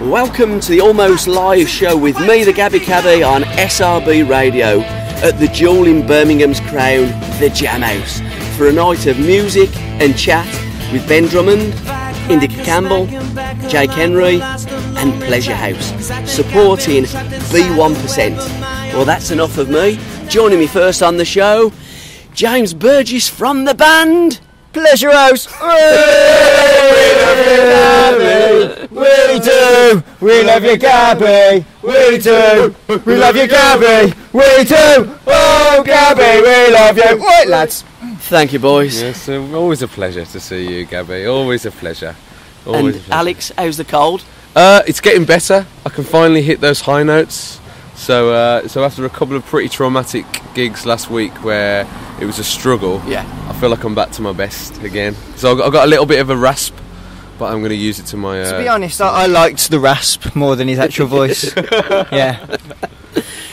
Welcome to the Almost Live show with me, the Gabby Cabby, on SRB Radio at the jewel in Birmingham's crown, the Jamhouse, for a night of music and chat with Ben Drummond, Indica Campbell, Jake Henry and Pleasure House, supporting B1%. Well, that's enough of me. Joining me first on the show, James Burgess from the band Pleasure House. We do. We love you, Gabby. We do. We love you, Gabby. We do. Oh, Gabby, we love you. Right, lads. Thank you, boys. Yes, always a pleasure to see you, Gabby. Always a pleasure. And Alex, how's the cold? It's getting better. I can finally hit those high notes. So after a couple of pretty traumatic gigs last week where it was a struggle, I feel like I'm back to my best again. So I've got a little bit of a rasp, but I'm going to use it to my... to be honest, I liked the rasp more than his actual voice. Yeah.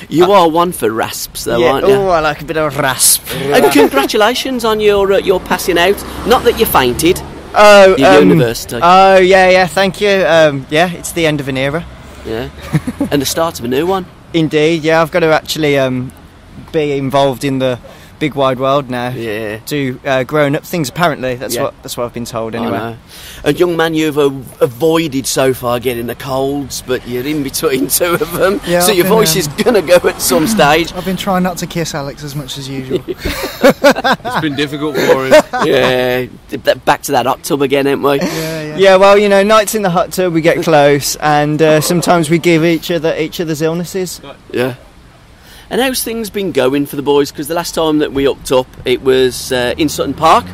You are one for rasps, though, aren't you? Oh, I like a bit of rasp. And congratulations on your passing out. Not that you fainted. Oh, university. Oh, yeah, thank you. It's the end of an era. Yeah. And the start of a new one. Indeed, yeah. I've got to actually be involved in the big wide world now. Yeah. Do grown up things. Apparently, that's what I've been told. Anyway. I know. And young man, you've avoided so far getting the colds, but you're in between two of them, so your voice is gonna go at some stage. I've been trying not to kiss Alex as much as usual. It's been difficult for him. Yeah. Back to that hot tub again, ain't we? Yeah. Well, nights in the hot tub, we get close, and sometimes we give each other's illnesses. Yeah. And how's things been going for the boys? Because the last time that we upped up, it was in Sutton Park.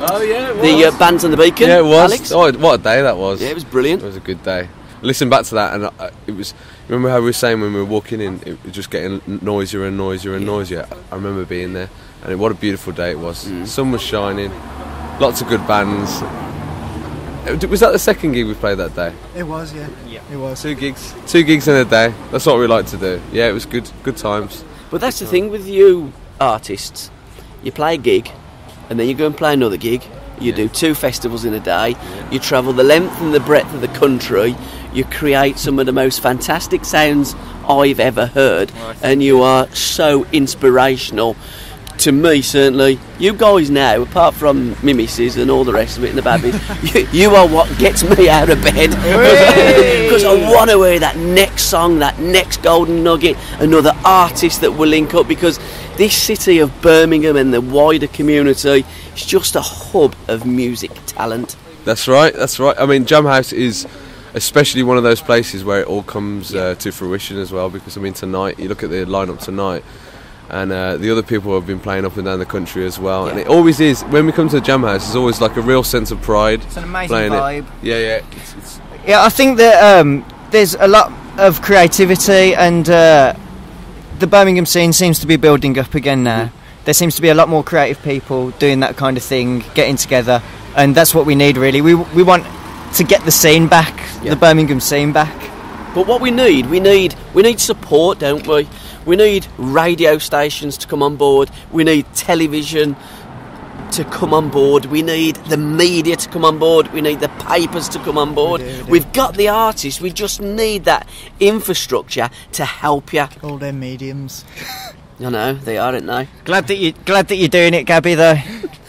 Oh, yeah, it was. The Bands on the Beacon. Yeah, it was. Alex. Oh, what a day that was. Yeah, it was brilliant. It was a good day. Listen back to that, and it was... Remember how we were saying when we were walking in, it was just getting noisier and noisier and noisier? I remember being there, and what a beautiful day it was. Sun was shining, lots of good bands. Was that the second gig we played that day? It was, yeah. It was. Two gigs in a day. That's what we like to do. Yeah, it was good times. But that's the thing with you artists. You play a gig, and then you go and play another gig. You do 2 festivals in a day. You travel the length and the breadth of the country. You create some of the most fantastic sounds I've ever heard, and you are so inspirational. To me, certainly, you guys now, apart from me missus and all the rest of it and the babies, you are what gets me out of bed. Because I want to hear that next song, that next golden nugget, another artist that will link up, because this city of Birmingham and the wider community is just a hub of music talent. That's right. I mean, Jamhouse is especially one of those places where it all comes to fruition as well, because, I mean, tonight, you look at the lineup tonight, and the other people have been playing up and down the country as well, and it always is, when we come to the Jamhouse, there's always like a real sense of pride. It's an amazing vibe. Yeah. Yeah, I think that there's a lot of creativity, and the Birmingham scene seems to be building up again now. There seems to be a lot more creative people doing that kind of thing, getting together, and that's what we need, really. We want to get the scene back, the Birmingham scene back. But what we need support, don't we? We need radio stations to come on board. We need television to come on board. We need the media to come on board. We need the papers to come on board. We've got the artists. We just need that infrastructure to help you. All them mediums. I know, they are, aren't they? Glad that you're doing it, Gabby, though.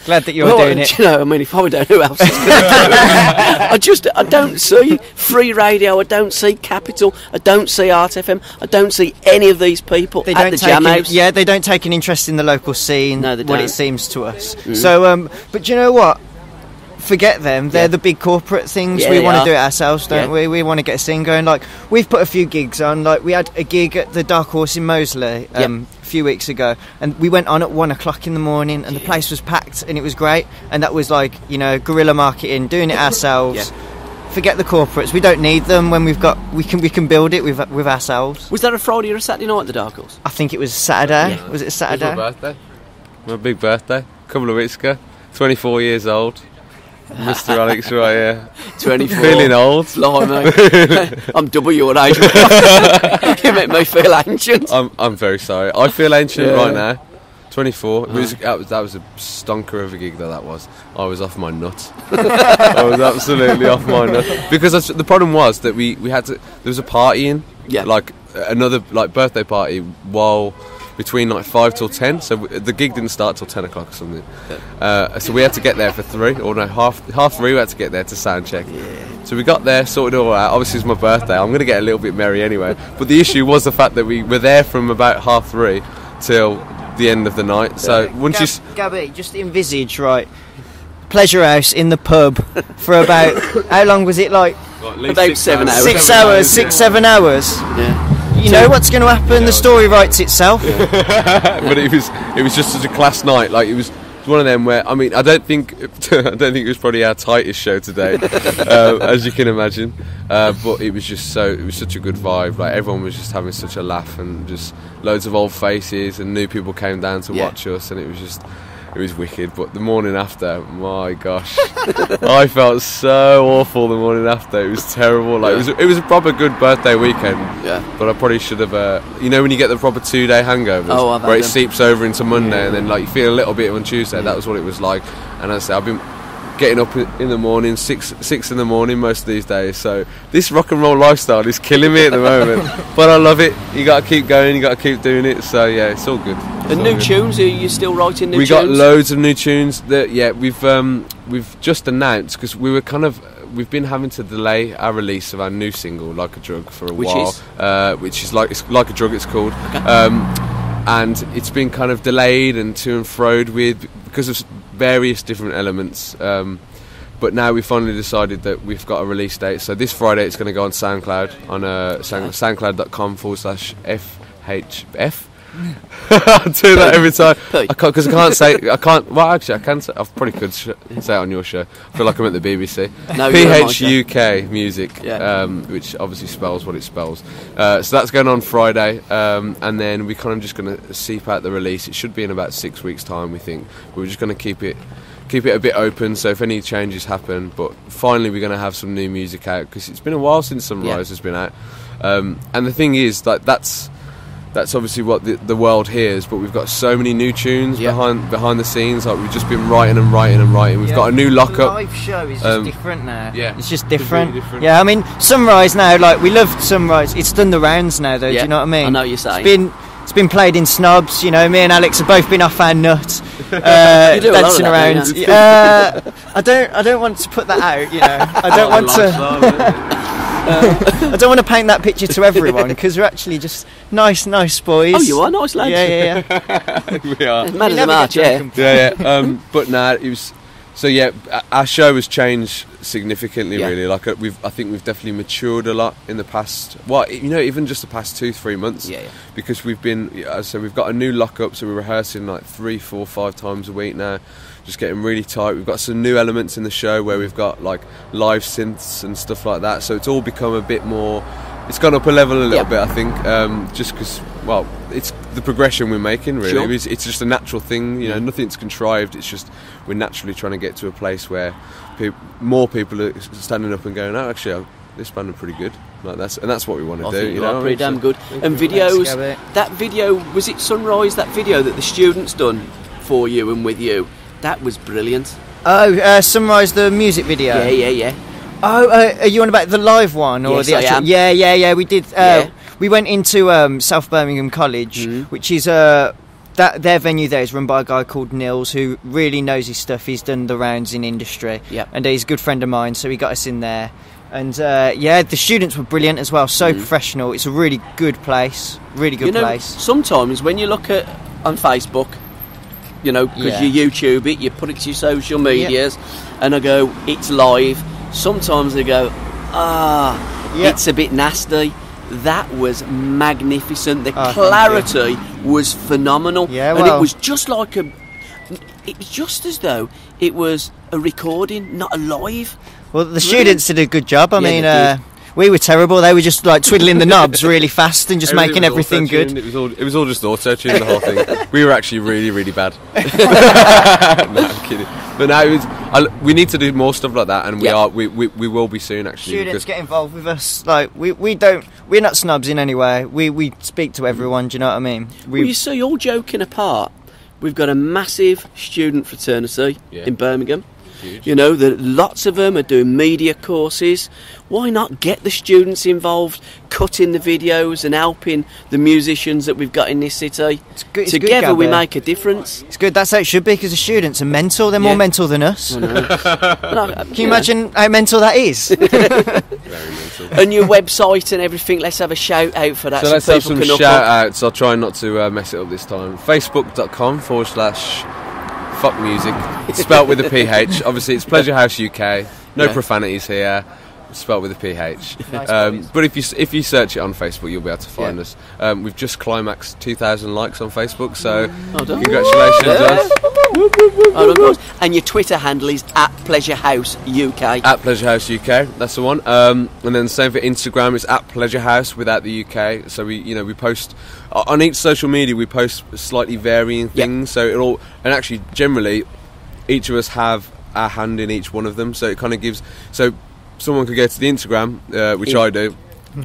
Glad that you're doing it. You know, I mean, if I don't, who else is going to do it? I don't see Free Radio, I don't see Capital, I don't see Art FM, I don't see any of these people at the Jamhouse. Yeah, they don't take an interest in the local scene, no, they don't. What it seems to us. So, but do you know what? Forget them. They're the big corporate things. We want to do it ourselves, don't we? We want to get a scene going. Like, we've put a few gigs on. Like, we had a gig at the Dark Horse in Moseley a few weeks ago, and we went on at 1 o'clock in the morning, and the place was packed, and it was great. And that was like, guerrilla marketing, doing it ourselves. Forget the corporates. We don't need them when we can build it with ourselves. Was that a Friday or a Saturday night at the Dark Horse? I think it was Saturday. Yeah. Was it Saturday? It was my birthday. My big birthday. A couple of weeks ago. 24 years old. Mr. Alex right here. 24. Feeling old. Blimey. I'm double your age. You make me feel ancient. I'm very sorry. I feel ancient right now. 24. That was a stonker of a gig that was. I was off my nut. I was absolutely off my nut. Because the problem was that we had to... There was a party in, like another like birthday party, while between like 5 till 10. So the gig didn't start till 10 o'clock or something. So we had to get there for 3, or no, half 3. We had to get there to sound check. Yeah. So we got there, sorted it all out. Obviously, it's my birthday. I'm going to get a little bit merry anyway. But the issue was the fact that we were there from about 3:30 till the end of the night. So once Gabby, just envisage, right, Pleasure House in the pub for about how long was it? Like about 7 hours. 6 hours, 7 hours. Yeah. You know what's going to happen? The story writes itself. But it was just such a class night. Like it was one of them where, I mean, I don't think it was probably our tightest show today, as you can imagine. But it was such a good vibe. Like everyone was just having such a laugh, and just loads of old faces, and new people came down to watch us, and it was wicked. But the morning after, my gosh, I felt so awful the morning after. It was terrible. Like it was a proper good birthday weekend. Yeah. But I probably should have. When you get the proper 2-day hangovers, where it seeps over into Monday, and then like you feel a little bit on Tuesday. That was what it was like. And as I say, I've been getting up in the morning, 6 in the morning most of these days. So this rock and roll lifestyle is killing me at the moment. But I love it. You got to keep going. You got to keep doing it. So yeah, it's all good. And new tunes? Are you still writing new tunes? We got loads of new tunes. We've just announced, because we've been having to delay our release of our new single, Like a Drug, for a while. Which is like a Drug, it's called. Okay. And it's been kind of delayed and to and froed with because of various different elements. But now we finally decided that we've got a release date. So this Friday it's going to go on SoundCloud on soundcloud.com/FHF. I do that every time. Because I can't. Well, actually, I can say. I probably could say it on your show. I feel like I'm at the BBC. No, PHUK Music, which obviously spells what it spells. So that's going on Friday, and then we're kind of just going to seep out the release. It should be in about 6 weeks' time, we think. We're just going to keep it a bit open, so if any changes happen. But finally, we're going to have some new music out, because it's been a while since Sunrise has been out. And the thing is, like that's obviously what the world hears, but we've got so many new tunes behind the scenes. Like we've just been writing. We've got a new lockup. The live show is just different now. Yeah, it's just different. It's really different. Yeah, I mean Sunrise now. Like we loved Sunrise. It's done the rounds now, though. Do you know what I mean? I know what you're saying. It's been played in snobs. You know, me and Alex have both been off our nut, dancing around. I don't want to put that out. You know, I don't want to. I don't want to paint that picture to everyone, because we're actually just nice boys. Oh, you are nice lads. Yeah. We are. Mad as a march, yeah. But no, it was. So yeah, our show has changed significantly. Really, like I think we've definitely matured a lot in the past. Well, even just the past 2-3 months. Yeah. Because we've been. So we've got a new lockup. So we're rehearsing like 3, 4, 5 times a week now. Just getting really tight. We've got some new elements in the show where we've got like live synths and stuff like that. So it's all become a bit more. It's gone up a level a little bit, I think. Just because, well, it's the progression we're making. Really, sure. It's just a natural thing. Nothing's contrived. It's just we're naturally trying to get to a place where more people are standing up and going, "Oh, actually, this band are pretty good." Like that's what we want to do. Pretty damn good. And videos. That video, was it Sunrise? That video that the students done for you and with you. That was brilliant. Oh, Sunrise, the music video. Yeah. Oh, are you on about the live one or yes, the actual? I am. Yeah. We did. We went into South Birmingham College, which is their venue there is run by a guy called Nils, who really knows his stuff. He's done the rounds in industry, and he's a good friend of mine. So he got us in there, and the students were brilliant as well. So professional. It's a really good place. Really good place. Sometimes when you look on Facebook. Because you YouTube it, you put it to your social medias, and I go, it's live. Sometimes I go, it's a bit nasty. That was magnificent. The clarity was phenomenal, and it was just like it was just as though it was a recording, not a live. Well, the students did a good job. I mean. We were terrible. They were just like twiddling the knobs really fast and just making everything good. It was all just auto-tune, the whole thing. We were actually really, really bad. No, I'm kidding. But now we need to do more stuff like that, and we will be soon. Actually, students get involved with us. Like we're not snobs in any way. We speak to everyone. Do you know what I mean? You see, all joking apart, We've got a massive student fraternity in Birmingham. Huge. You know, lots of them are doing media courses. Why not get the students involved, cutting the videos and helping the musicians that we've got in this city? It's good, Together we make a difference. It's good, that's how it should be, because the students are mental. They're more mental than us. I know. Can you imagine how mental that is? Very mental. A new website and everything. Let's have a shout out for that. So let's have some people can shout upload. outs. I'll try not to mess it up this time. Facebook.com/fuck music. It's spelt with a PH. Obviously, it's Pleasure House UK. No profanities here. Spelt with a PH. But if you search it on Facebook, you'll be able to find us. We've just climaxed 2,000 likes on Facebook, so congratulations, guys. And your Twitter handle is @PleasureHouseUK. @PleasureHouseUK, that's the one. And then same for Instagram, it's @PleasureHouse without the UK. So we post on each social media. We post slightly varying things. So it all, and actually generally, each of us have our hand in each one of them. So it kind of gives. So someone could go to the Instagram, which I do.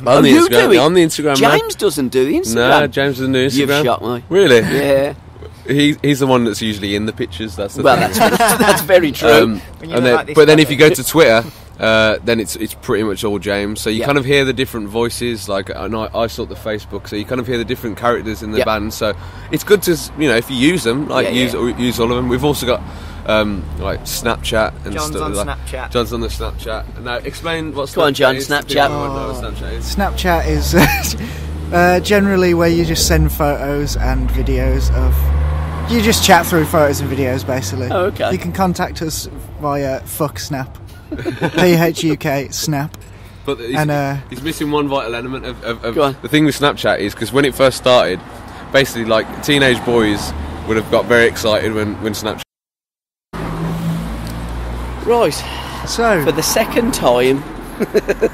On the you Instagram, do it? on the Instagram. James doesn't do the Instagram. No, James doesn't do Instagram. You've shot me. Really? Yeah. He's the one that's usually in the pictures. That's the Well, thing. that's very true. But then if you go to Twitter, then it's pretty much all James. So you kind of hear the different voices. Like, and I sort the Facebook, so you kind of hear the different characters in the band. So it's good to if you use them, use all of them. We've also got like Snapchat and John's stuff on like that. Snapchat. John's on the Snapchat. Now explain what's Go on, John, Snapchat Snapchat. Snapchat is generally where you just send photos and videos of. You just chat through photos and videos, basically. Oh, okay. You can contact us via fucksnap, PHUK snap. But he's missing one vital element of the thing with Snapchat is because when it first started, basically like teenage boys would have got very excited when Snapchat. Right. So For the second time.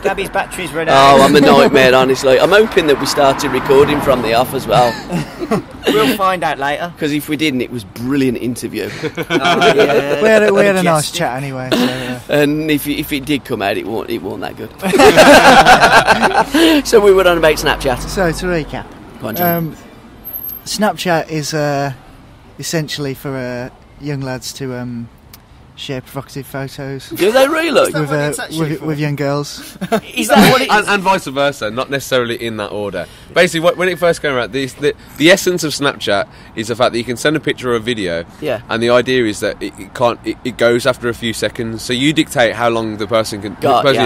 Gabby's battery's run out. Oh, I'm a nightmare, honestly. I'm hoping that we started recording from the off as well. We'll find out later. Because if we didn't, it was a brilliant interview. we had a nice chat anyway. So, And if it did come out, it wasn't that good. So we were on about Snapchat. So to recap, Go on, John. Snapchat is essentially for young lads to share provocative photos Do they really? with young girls. Is that what it is? And vice versa, not necessarily in that order. Basically, when it first came around, the essence of Snapchat is the fact that you can send a picture or a video, and the idea is that it goes after a few seconds. So you dictate how long the person you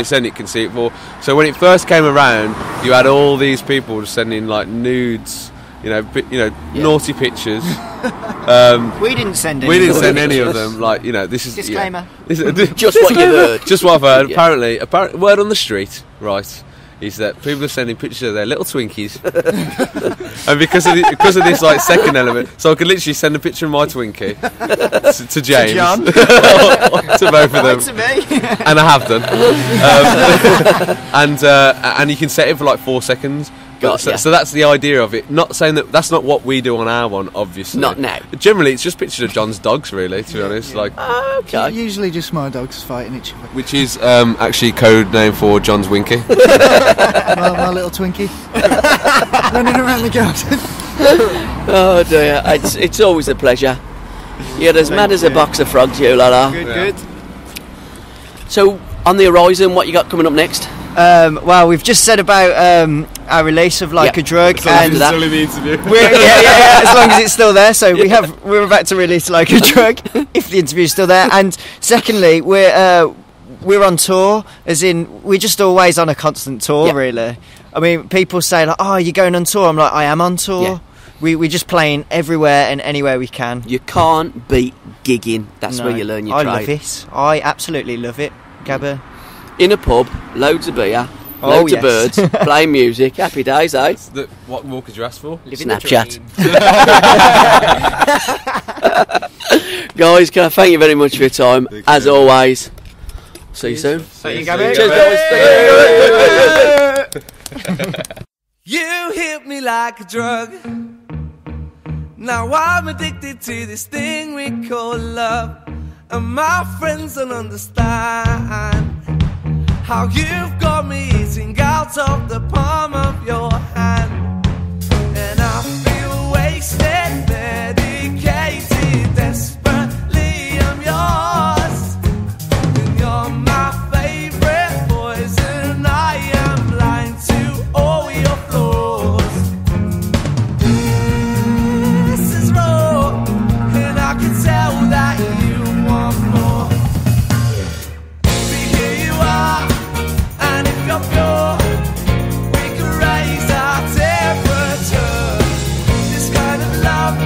send it can see it for. So when it first came around, you had all these people sending like nudes. Naughty pictures. We didn't send any. We didn't send any of them. Like, this is Disclaimer. Just what you heard. Just what I've heard. Apparently, word on the street, right, is that people are sending pictures of their little Twinkies, and because of this like second element, so I could literally send a picture of my Twinkie to James, To John. to both of them, To me. and I have done. And you can set it for like 4 seconds. So that's the idea of it. Not saying that's not what we do on our one, obviously. Not now. But generally, it's just pictures of John's dogs, really. To be honest, Okay. Usually just my dogs fighting each other. which is actually code name for John's Winky. my little Twinkie running around the garden. Oh dear, it's always a pleasure. You're as mad as a box of frogs, you Lala. Good. So, on the horizon, what you got coming up next? Well, we've just said about our release of Like a Drug, and It's only the interview. as long as it's still there. So we're about to release Like a Drug if the interview's still there. And secondly, we're on tour, as in we're just always on a constant tour, really. I mean, people say like, "Oh, you're going on tour?" I'm like, "I am on tour." Yeah. We're just playing everywhere and anywhere we can. You can't beat gigging. That's where you learn your trade. I love it. I absolutely love it, Gabba. In a pub, loads of beer, loads of birds, playing music, happy days, eh? What more could you ask for? Snapchat. Guys, thank you very much for your time. As always. See you soon. Thank you, Gabby. Cheers, guys. You hit me like a drug. Now I'm addicted to this thing we call love. And my friends don't understand how you've got me eating out of the palm of your hand. And I feel wasted, medicated. you're pure, we can raise our temperature. This kind of love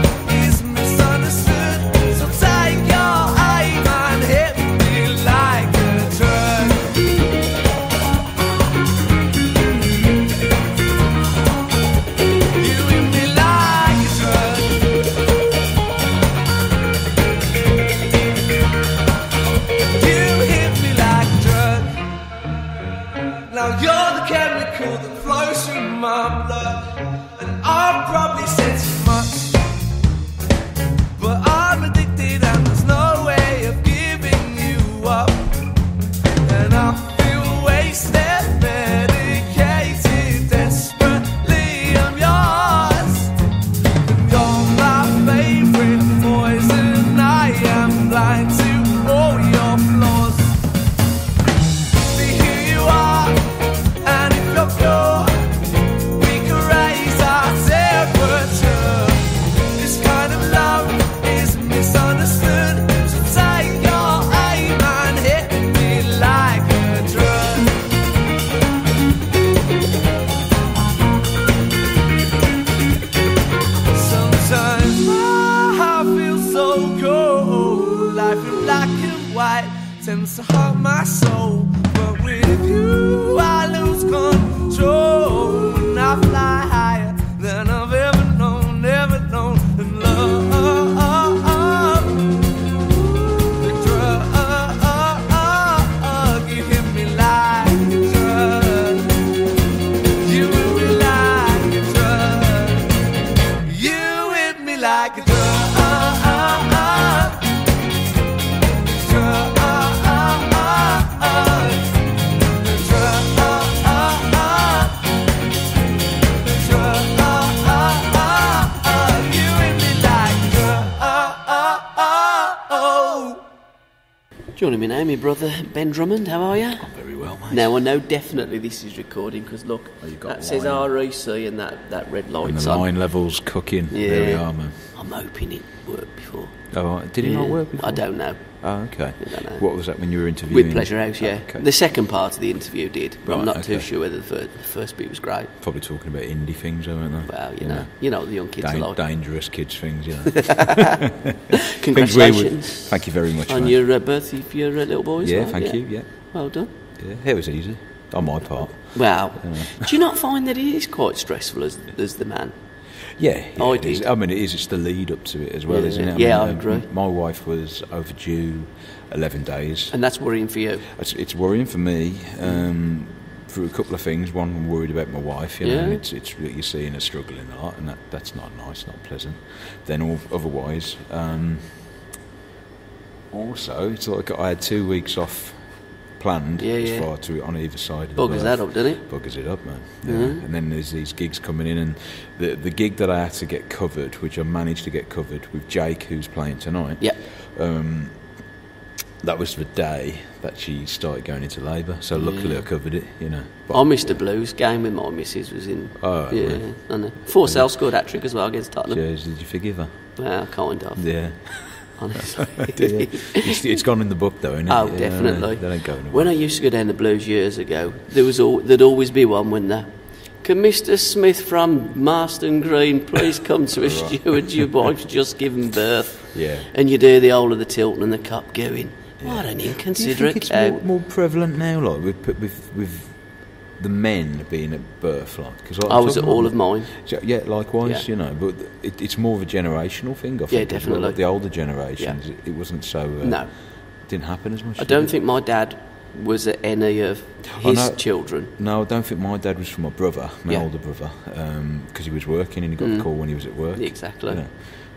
is misunderstood, so take your aim and hit me like a drug. You hit me like a drug. You hit me like a drug. Now you're the chemical that flows through my blood, and I've probably said too much, but I'm addicted and there's no way of giving you up. And I feel wasted, medicated, desperately I'm yours. And you're my favorite poison. I am blind to all your flaws. See who you are, and if you're pure, we can raise our temperature. This kind of love is misunderstood, so take your aim and hit me like a drug. Sometimes my heart feels so cold. Life in black and white tends to haunt my soul, but with you I lose control, and I fly higher than I've ever known, never known. And love, the drug, you hit me like a drug. You hit me like a drug. You hit me like a drug. Joining me now, my brother Ben Drummond. How are you? I'm very well, mate. Now I know definitely this is recording because look, you've got that says line. REC and that red And light's the on. line level's cooking. There we are, man. I'm hoping it worked before. Oh, right. Did it not work before? I don't know. Oh, okay. I don't know. What was that when you were interviewing? With Pleasure House, yeah. Oh, okay. The second part of the interview did, but I'm Right, not too okay. sure whether the first bit was great. Probably talking about indie things, weren't they? Well, you know what the young kids are like. Dangerous kids things, you know. Congratulations Thank you very much, on mate. your birth of your little boys. Yeah, right? thank you, yeah. Well done. Yeah, it was easy, on my part. Wow. Yeah. Do you not find that it is quite stressful as the man? Yeah, I it is. did. I mean, it is. It's the lead up to it as well, Yeah, isn't it? yeah, I mean, agree. My wife was overdue 11 days. And that's worrying for you. It's worrying for me for a couple of things. One, I'm worried about my wife. You know, Yeah. and it's you're seeing her struggling a lot, and that's not nice, not pleasant. Then otherwise, also it's like I had 2 weeks off planned as far to on either side of the Buggers birth. that up, doesn't it? Buggers it up, man. Yeah. Mhm. And then there's these gigs coming in, and the gig that I had to get covered, which I managed to get covered with Jake, who's playing tonight. Yeah. That was the day that she started going into labour, so luckily I covered it, you know. But I missed the Blues game with my missus was in. Oh, yeah, really? I know. Forsell scored hat trick as well against Tottenham. Cheers, did you forgive her? Well, kind of. Yeah. Honestly. It's gone in the book though, isn't it? Oh, Yeah, definitely. They don't go anywhere. When I used to go down the Blues years ago, there'd always be one, wouldn't there? Can Mr. Smith from Marston Green please come to a steward? Your wife's just given birth. Yeah. And you'd hear the whole of the Tilton and the Cup going, what an Do you inconsiderate think it's cow. more prevalent now, like with the men being at birth, like? Cause I was at all of mine. Yeah, likewise, Yeah. you know. But it's more of a generational thing, I think. as well. definitely. Like the older generations, it wasn't so. No. Didn't happen as much. I did don't it? think my dad was at any of his children. No, I don't think my dad was from my brother, my Yeah. older brother, because he was working and he got the call when he was at work. Exactly. You know.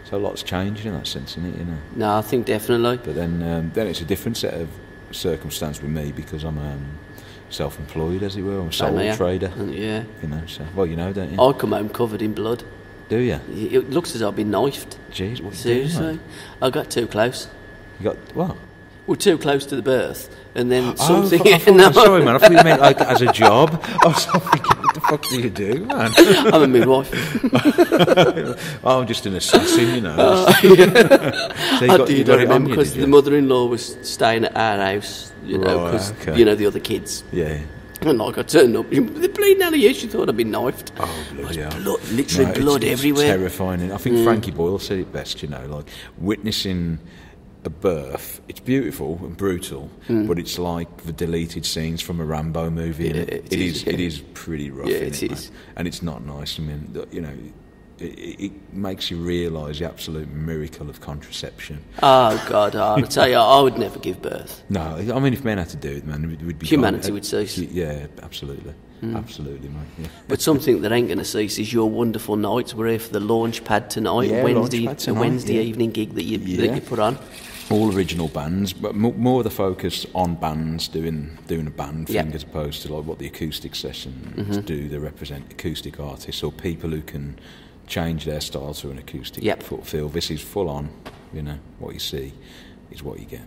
So a lot's changed in that sense, isn't it? You know. No, I think definitely. But then it's a different set of circumstance with me because I'm self-employed, as it were. I'm a Same sole here. trader. And yeah. You know, so well, you know, don't you? I come home covered in blood. Do you? It looks as though I've been knifed. Jeez, what you doing, Seriously. mate? I got too close. You got what? We're too close to the birth. And then Oh, something... sorry, man. I thought you meant like as a job. I was thinking, what the fuck do you do, man? I'm a midwife. Oh, I'm just an assassin, you know. So I you did, got I it on remember, you, because did the you? mother-in-law was staying at our house, you know, Right, because, okay. you know, the other kids. Yeah. And like I turned up, the bleeding out of you. She thought I'd been knifed. Oh, bloody hell. Blood, literally No, blood it's everywhere. Terrifying. And I think Frankie Boyle said it best. You know, like witnessing a birth. It's beautiful and brutal, but it's like the deleted scenes from a Rambo movie. Yeah, It is pretty rough. Yeah, it it is, is. and it's not nice. I mean, you know. It makes you realise the absolute miracle of contraception. Oh God! I tell you, I would never give birth. No, I mean, if men had to do it, man, we'd be Humanity gone. would cease. Yeah, absolutely, absolutely, mate. Yeah. But something that ain't going to cease is your wonderful nights. We're here for the launch pad tonight, Yeah, Wednesday, Launchpad the tonight, Wednesday yeah. evening gig that you put on. All original bands, but more of the focus on bands doing a band thing Yeah. as opposed to like what the acoustic sessions do. They represent acoustic artists or people who can change their style to an acoustic feel. This is full on, you know, what you see is what you get.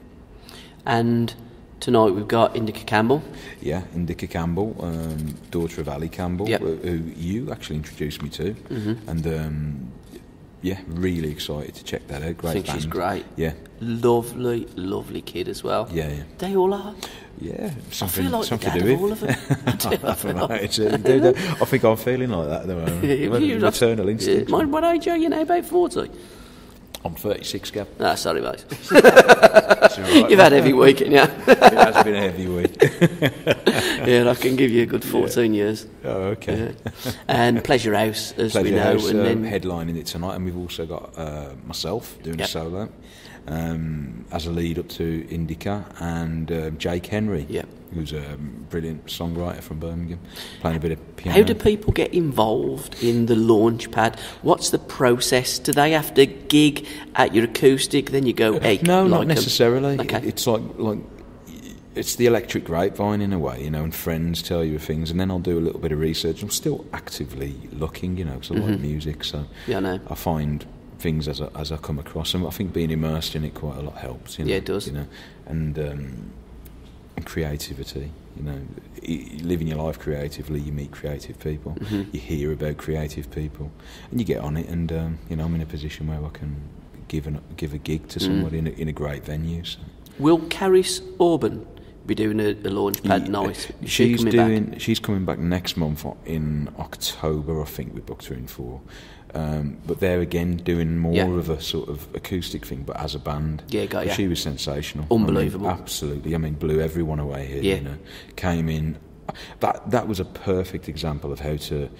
And tonight we've got Indica Campbell. Yeah, Indica Campbell, daughter of Ali Campbell, Yep. who you actually introduced me to, and yeah, really excited to check that out. Great I think band. she's great. Yeah, Lovely, lovely kid as well. yeah, yeah. They all are. Yeah, I something, feel like the something dad to do of with. all of them. I don't know. I think I'm feeling like that at the moment. Maternal instinct. What age are you now? About 40? I'm 36, Gav. Ah, sorry, mate. It's all right. You've had a heavy week, haven't you? It has been a heavy week. Yeah, I can give you a good 14 years. Oh, okay. Yeah. And Pleasure House, as we Pleasure know. House, and then headlining it tonight, and we've also got myself doing a solo as a lead up to Indica, and Jake Henry, Yep. who's a brilliant songwriter from Birmingham, playing a bit of piano. how do people get involved in the launch pad? What's the process? Do they have to gig at your acoustic, then you go, hey, No, like not necessarily. Okay. It's like it's the electric grapevine in a way, you know, and friends tell you things, and then I'll do a little bit of research. I'm still actively looking, you know, because I like music, so Yeah, I know. I find things as I come across them. I think being immersed in it quite a lot helps. You know, Yeah, it does. You know, and creativity. You know, living your life creatively, you meet creative people, you hear about creative people, and you get on it. And you know, I'm in a position where I can give a gig to somebody in a great venue. So. Will Caris Orban be doing a launch pad night? Is she coming back? She's coming back next month in October. I think we booked her in for. But they're again doing more of a sort of acoustic thing, but as a band. Yeah, got ya. She was sensational. Unbelievable. I mean, absolutely. I mean, blew everyone away here. Yeah. You know, came in. That was a perfect example of how to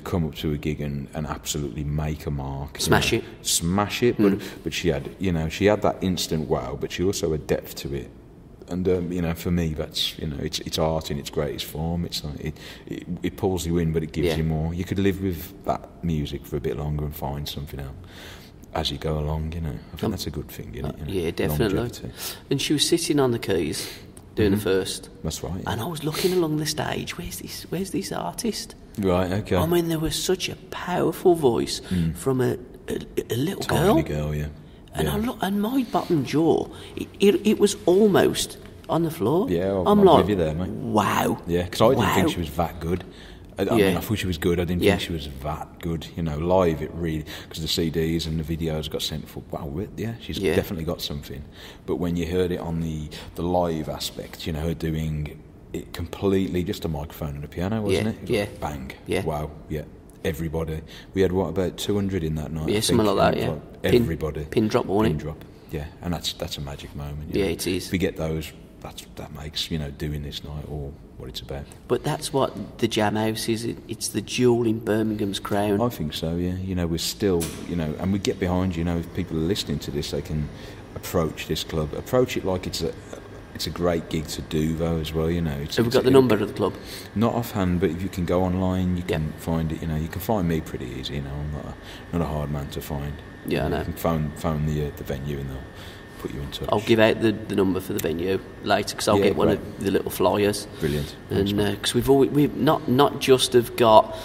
come up to a gig and absolutely make a mark. Smash it. Smash it. But she had that instant wow, but she also had depth to it. And you know, for me, that's it's art in its greatest form. It's like it pulls you in, but it gives you more. You could live with that music for a bit longer and find something else as you go along. You know, I think that's a good thing. You know, Yeah, definitely. longevity. And she was sitting on the keys doing the first. That's right. And I was looking along the stage. Where's this artist? Right. Okay. I mean, there was such a powerful voice from a little Tiny girl. girl, yeah. And Yeah. I look, and my bottom jaw, it was almost on the floor. Yeah, I'm I'm like, with you there, mate. wow. Yeah, because I didn't think Wow. she was that good. I Yeah. mean, I thought she was good. I didn't Yeah. think she was that good. You know, live it really, because the CDs and the videos got sent for. Wow, yeah, she's definitely got something. But when you heard it on the live aspect, you know, her doing it completely just a microphone and a piano, wasn't Yeah, it? It was yeah. like bang. Yeah. Wow. Yeah. Everybody. We had about 200 in that night. Yeah, I something think, like that, and yeah. it was everybody. Pin drop, wasn't it? Pin drop. Yeah, and that's a magic moment. Yeah, know. it is. If we get those, that makes doing this night all what it's about. But that's what the Jamhouse is. It's the jewel in Birmingham's crown. I think so. Yeah, we're still and we get behind you. If people are listening to this, they can approach this club. Approach it like it's a great gig to do though as well. Have we got the number of the club? Not offhand, but if you can go online, you can find it. You can find me pretty easy. I'm not a hard man to find. Yeah, I know. You can phone the venue and they'll put you in touch. I'll give out the number for the venue later because I'll get one great. of the little flyers. Brilliant. And because we've not just have got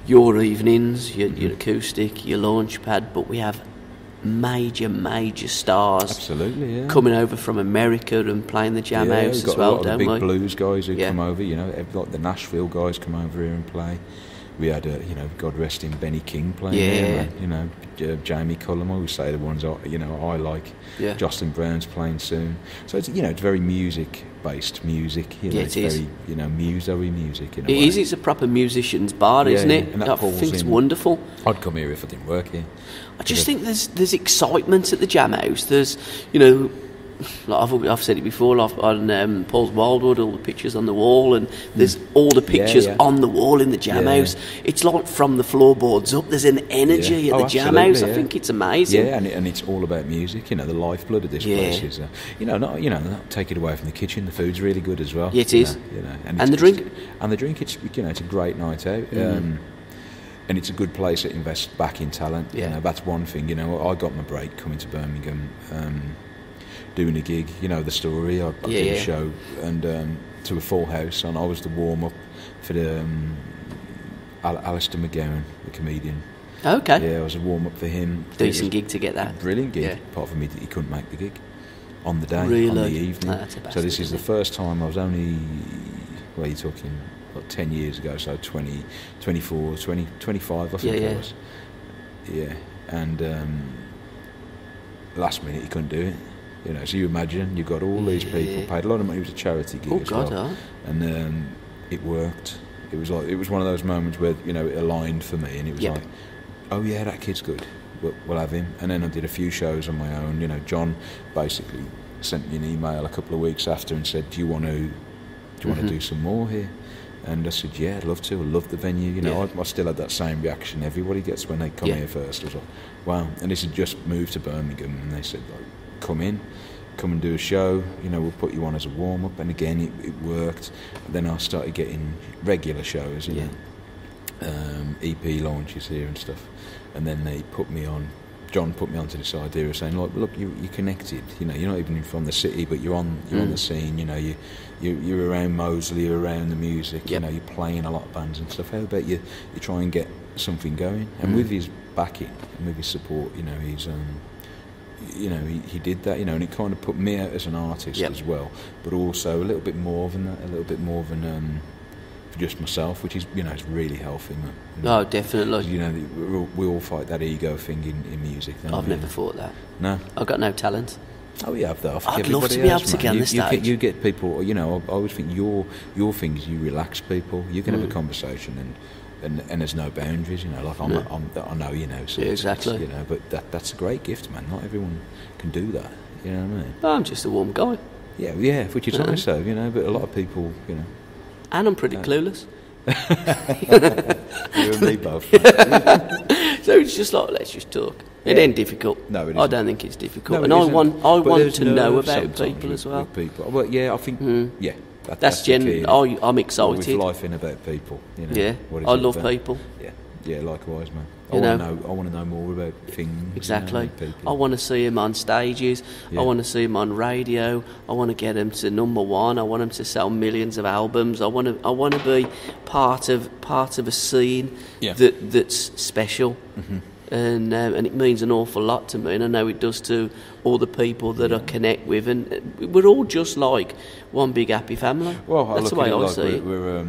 your evenings, your acoustic, your launch pad, but we have major stars. Absolutely, yeah. Coming over from America and playing the Jamhouse as well, don't we? We've got a lot of the big blues guys who come over. Like the Nashville guys come over here and play. we had God rest him, Benny King playing there, and, Jamie Cullum, I always say the ones I like. Jocelyn Brown's playing soon, so it's it's very music-based music. It's very muso-y music. It is. It's a proper musician's bar, isn't it? And I think it's wonderful. I'd come here if I didn't work here. I just think there's excitement at the Jamhouse. There's like I've said it before, on Paul's Wildwood, all the pictures on the wall, and there's all the pictures on the wall in the Jamhouse. It's like from the floorboards up, there's an energy at the Jamhouse. I think it's amazing. Yeah, and it's all about music. The lifeblood of this place is, not take it away from the kitchen. The food's really good as well. Yeah, it is. And the drink. And the drink, it's a great night out. And it's a good place to invest back in talent. That's one thing. I got my break coming to Birmingham. Doing a gig, the story. I did a show and to a full house, and I was the warm up for the Alistair McGowan, the comedian. Okay. Yeah, I was a warm up for him. Decent gig to get that. Brilliant gig. Apart from me, he couldn't make the gig on the day, on the evening. That's a bastard, so this is the first time I was only. Well, you're talking 10 years ago, so 20, 24, 20, 25, I think it was. Yeah, and last minute he couldn't do it. So you imagine you've got all these people paid a lot of money. It was a charity gig as well, and it worked. It was one of those moments where it aligned for me, and it was like, oh yeah, that kid's good. We'll have him. And then I did a few shows on my own. John basically sent me an email a couple of weeks after and said, do you want to do some more here? And I said, yeah, I'd love to. I love the venue. I still had that same reaction everybody gets when they come here first. I was like, wow. And this had just moved to Birmingham, and they said, like, come and do a show, we'll put you on as a warm-up. And again, it worked. And then I started getting regular shows, EP launches here and stuff. And then John put me onto this idea of saying, look, you're connected, you're not even from the city, but you're on the scene, you're around Moseley, you're around the music, you're playing a lot of bands and stuff. How about you try and get something going? And with his backing and with his support, he's he did that, and it kind of put me out as an artist as well, but also a little bit more than that, for just myself, which is, it's really healthy, man. Oh, definitely. We all fight that ego thing in music. I've never thought that. No, I've got no talent. Oh, you have that. I'd love to be able to get on the stage. You get people. I always think your thing is you relax people. You can have a conversation and there's no boundaries, like I know, so exactly. But that's a great gift, man. Not everyone can do that. You know what I mean? I'm just a warm guy. Yeah, which is nice, though. But a lot of people, And I'm pretty clueless. You and me both. So it's just like, let's just talk. It ain't difficult. No, it isn't. I don't think it's difficult, No, and I want to know about sometimes people as well. With people. Well, yeah, I think That's the key. I'm excited. With life in about people, What is I it love about? people. Yeah, likewise, man. I want to know more about things. Exactly. People. I want to see him on stages. I want to see him on radio. I want to get him to #1. I want him to sell millions of albums. I want to be part of a scene that's special. Mm-hmm. And it means an awful lot to me, and I know it does to all the people that I connect with, and we're all just like one big happy family. Well, that's the way I see it. We're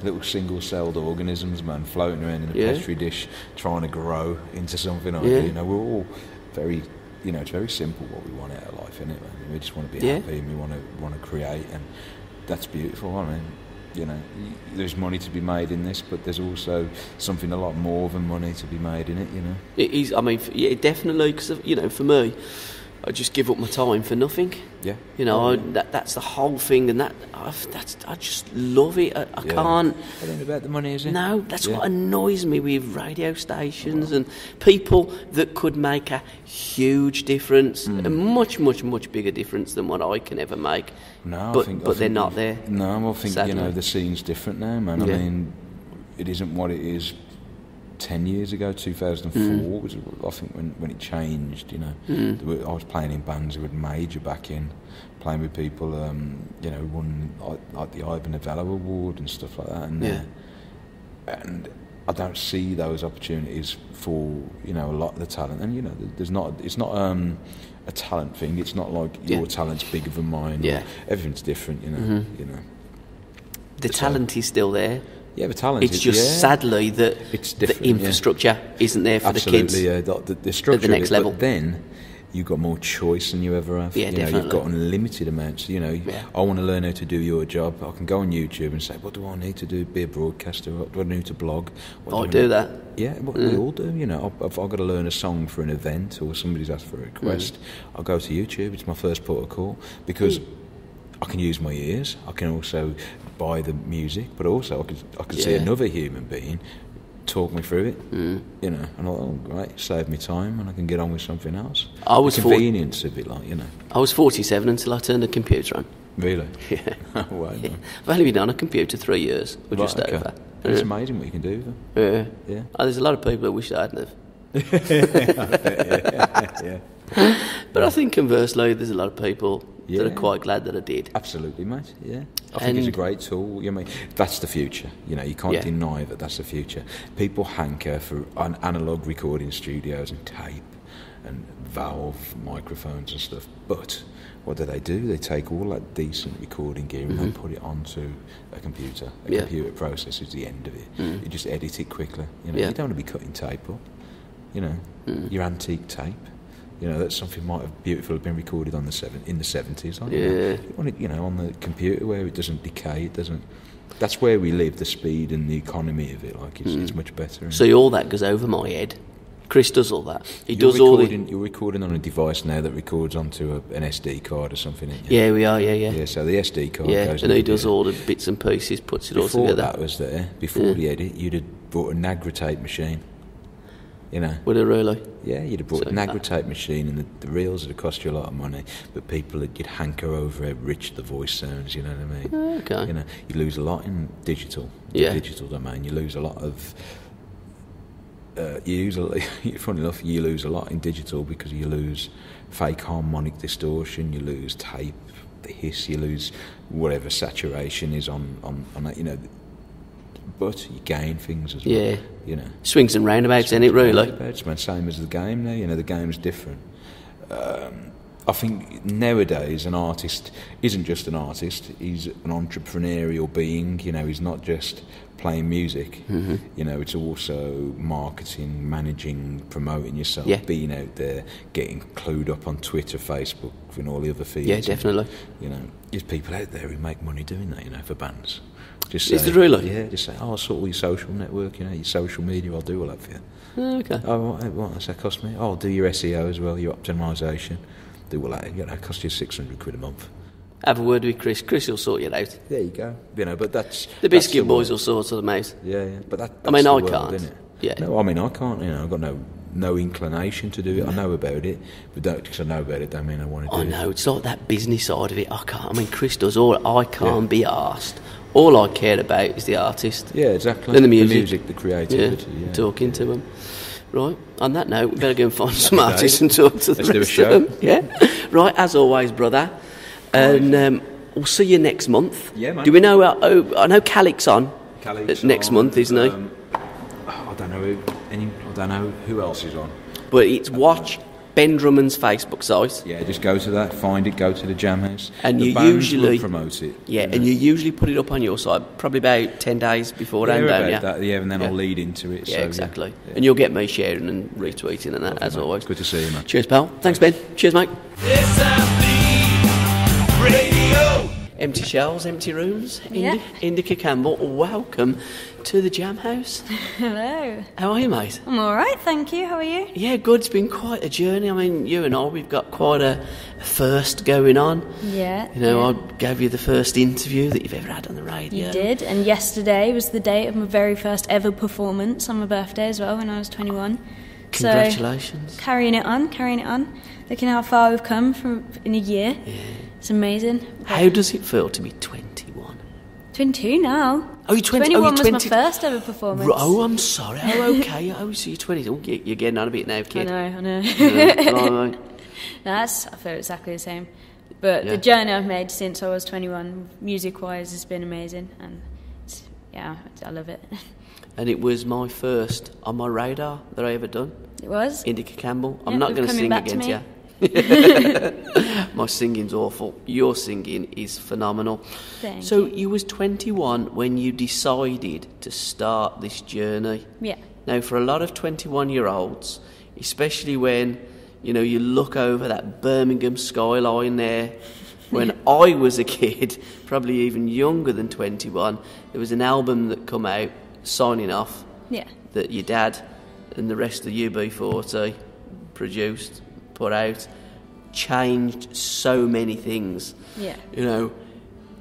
little single-celled organisms, man, floating around in a petri dish, trying to grow into something. We're all very, it's very simple what we want out of life, isn't it, man? We just want to be happy, and we want to create, and that's beautiful. I mean, there's money to be made in this, but there's also something a lot more than money to be made in it, It is, definitely, because, for me, I just give up my time for nothing. Yeah. That's the whole thing, and I just love it. I can't... It ain't about the money, is it? No, that's what annoys me with radio stations and people that could make a huge difference, a much, much, much bigger difference than what I can ever make. No, but they're not there. No, I think, sadly. The scene's different now, man. I mean, it isn't what it is 10 years ago, 2004 was, I think, when it changed, I was playing in bands who had major backing, playing with people, who won like the Ivan Novello Award and stuff like that, and I don't see those opportunities for, a lot of the talent, and, it's not a talent thing, it's not like your talent's bigger than mine, everything's different, The talent is still there. Yeah, the talent. It's just sadly that it's the different, infrastructure isn't there for the kids. Absolutely, yeah. The structure at the next level. But then you've got more choice than you ever have. Yeah, definitely. You've got unlimited amounts. I want to learn how to do your job. I can go on YouTube and say, what do I need to do? Be a broadcaster? What do I need to blog? I do that. Yeah, we all do. If I've got to learn a song for an event or somebody's asked for a request, I'll go to YouTube. It's my first port of call because I can use my ears. I can also buy the music, but also I can see another human being talk me through it, and I'm like, oh, great, save me time, and I can get on with something else. The convenience of it, I was 47 until I turned the computer on. Really? Yeah. Wow. Yeah. I've only been on a computer 3 years, or just over. It's amazing what you can do with them. Yeah. Oh, there's a lot of people that wish they hadn't have. Yeah. But I think conversely, there's a lot of people that are quite glad that I did. Absolutely, mate. Yeah, I think it's a great tool. That's the future. You can't deny that that's the future. People hanker for analog recording studios and tape and valve microphones and stuff. But what do? They take all that decent recording gear and they put it onto a computer. A computer processes the end of it. You just edit it quickly. You don't want to be cutting tape up. Your antique tape. That's something beautiful have been recorded in the 70s. You want it, on the computer where it doesn't decay. It doesn't. That's where we live. The speed and the economy of it, it's much better. So all that goes over my head. Chris does all that. You're recording on a device now that records onto an SD card or something. Yeah, we are. Yeah. Yeah. So the SD card. Yeah, goes and he does all the bits and pieces, puts it all together. Before that was there, before the edit, you'd have bought a Nagra tape machine. Would it really? Yeah, you'd have brought a Nagra tape machine, and the reels would have cost you a lot of money. But you'd hanker over how rich the voice sounds. You know what I mean? Okay. You lose a lot in digital. Digital domain. You lose a lot of. Funny enough, you lose a lot in digital because you lose fake harmonic distortion. You lose tape, the hiss. You lose whatever saturation is on that. But you gain things as well. Yeah. Swings and roundabouts, isn't it, really? Roundabouts, man, same as the game now. The game's different. I think nowadays an artist isn't just an artist, he's an entrepreneurial being. He's not just playing music. It's also marketing, managing, promoting yourself, being out there, getting clued up on Twitter, Facebook, and all the other feeds. Yeah, definitely. There's people out there who make money doing that, for bands. Just is it really? Yeah, just say, I'll sort all your social network, your social media, I'll do all that for you. Okay. Oh, what does that cost me? I'll do your SEO as well, your optimisation. Do all that. It cost you £600 a month. Have a word with Chris. Chris will sort it out. There you go. But that's... The Biscuit Boys will sort them out. Yeah. But that's I mean, the I world, can't. Isn't it? Yeah. No, I mean, I can't. I've got no inclination to do it. I know about it, but because I know about it, don't mean I want to do it. I know. It's like that business side of it. I can't. I mean, Chris does all. I can't be arsed. All I care about is the artist. Yeah, exactly. And the music. The creativity. Yeah. Talking to them. Right, on that note, we better go and find some artists and talk to the Let's rest do a show. of them. Yeah, right, as always, brother. And we'll see you next month. Yeah, mate. Do we know? I know Calic's on. Calic's next on, month, isn't he? I don't know who else is on. But it's watch Ben Drummond's Facebook site. Yeah, just go to that, find it, go to the Jamhouse. And the you bands usually will promote it. Yeah, and you usually put it up on your site probably about 10 days beforehand, don't you? That, and then I'll lead into it. Yeah, so, exactly. Yeah. And you'll get me sharing and retweeting and that, lovely, as mate. always. Good to see you, man. Cheers, pal. Thanks, Ben. Cheers, mate. Radio. Empty shelves, empty rooms. Yeah. Indica Campbell, welcome to the Jamhouse. Hello. How are you, mate? I'm all right, thank you. How are you? Yeah, good. It's been quite a journey. I mean, you and I, we've got quite a first going on. Yeah. I gave you the first interview that you've ever had on the radio. You did, and yesterday was the date of my very first ever performance on my birthday as well, when I was 21. Congratulations. So, carrying it on. Looking how far we've come in a year. Yeah. It's amazing. How does it feel to be 21? 22 now. Oh, you're 20. 21 was my first ever performance. Oh, I'm sorry. Oh, okay. So you're 20. Oh, you're getting on a bit now, kid. I know. Right. I feel exactly the same. But the journey I've made since I was 21, music-wise, has been amazing. And I love it. And it was my first on my radar that I ever done. It was? Indica Campbell. I'm not going to sing against you. My singing's awful. Your singing is phenomenal. Thank so you. You was 21 when you decided to start this journey. Yeah. Now, for a lot of 21-year-olds, especially when, you look over that Birmingham skyline there, when I was a kid, probably even younger than 21, there was an album that come out, Signing Off, that your dad and the rest of UB40 produced, put out, changed so many things. Yeah.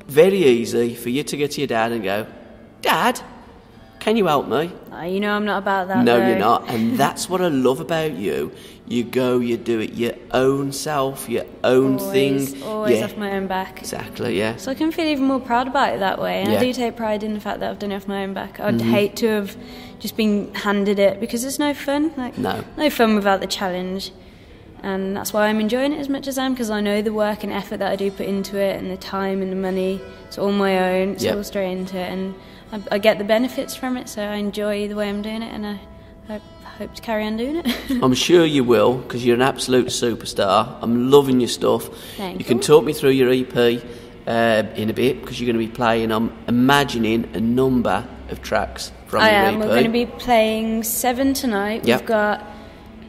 Very easy for you to go to your dad and go, Dad, can you help me? I'm not about that. No, though. you're not. And that's what I love about you. You go, you do it your own self, your own thing. Always off my own back. Exactly, yeah. So I can feel even more proud about it that way. And I do take pride in the fact that I've done it off my own back. I'd hate to have just been handed it because it's no fun. No fun without the challenge. And that's why I'm enjoying it as much as I am, because I know the work and effort that I do put into it, and the time and the money. It's all my own. It's all straight into it, and I get the benefits from it. So I enjoy the way I'm doing it, and I hope to carry on doing it. I'm sure you will, because you're an absolute superstar. I'm loving your stuff. Thank you. You can talk me through your EP in a bit, because you're going to be playing, I'm imagining, a number of tracks from your EP. We're going to be playing 7 tonight. Yep. We've got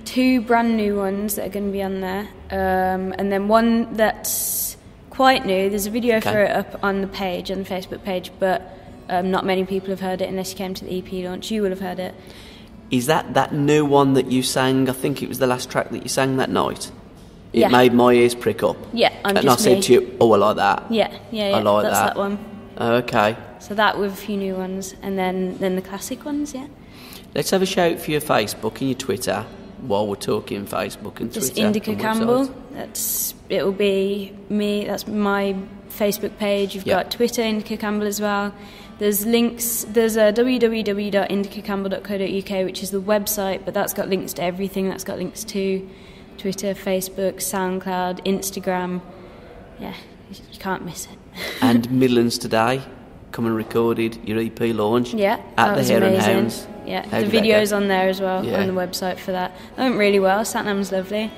2 brand new ones that are going to be on there, and then one that's quite new. There's a video for it up on the page, on the Facebook page, but not many people have heard it unless you came to the EP launch. You will have heard it. Is that new one that you sang? I think it was the last track that you sang that night. It Yeah. made my ears prick up. Yeah, I'm and just I said me. to you, I like that. Yeah, I like that's that. that one. Okay. So that with a few new ones, and then the classic ones, yeah. Let's have a shout for your Facebook and your Twitter while we're talking Facebook and Just Twitter. Indica and Campbell. websites. It'll be me. That's my Facebook page. You've got Twitter, Indica Campbell as well. There's links. There's a www.indicacampbell.co.uk, which is the website, but that's got links to everything. That's got links to Twitter, Facebook, SoundCloud, Instagram. Yeah, you can't miss it. And Midlands Today, come and recorded your EP launch. Yeah, at that the was Hare and amazing. Hounds. Yeah, How the did that video's go? on there as well, Yeah. on the website for that. That went really well. Satnam's lovely.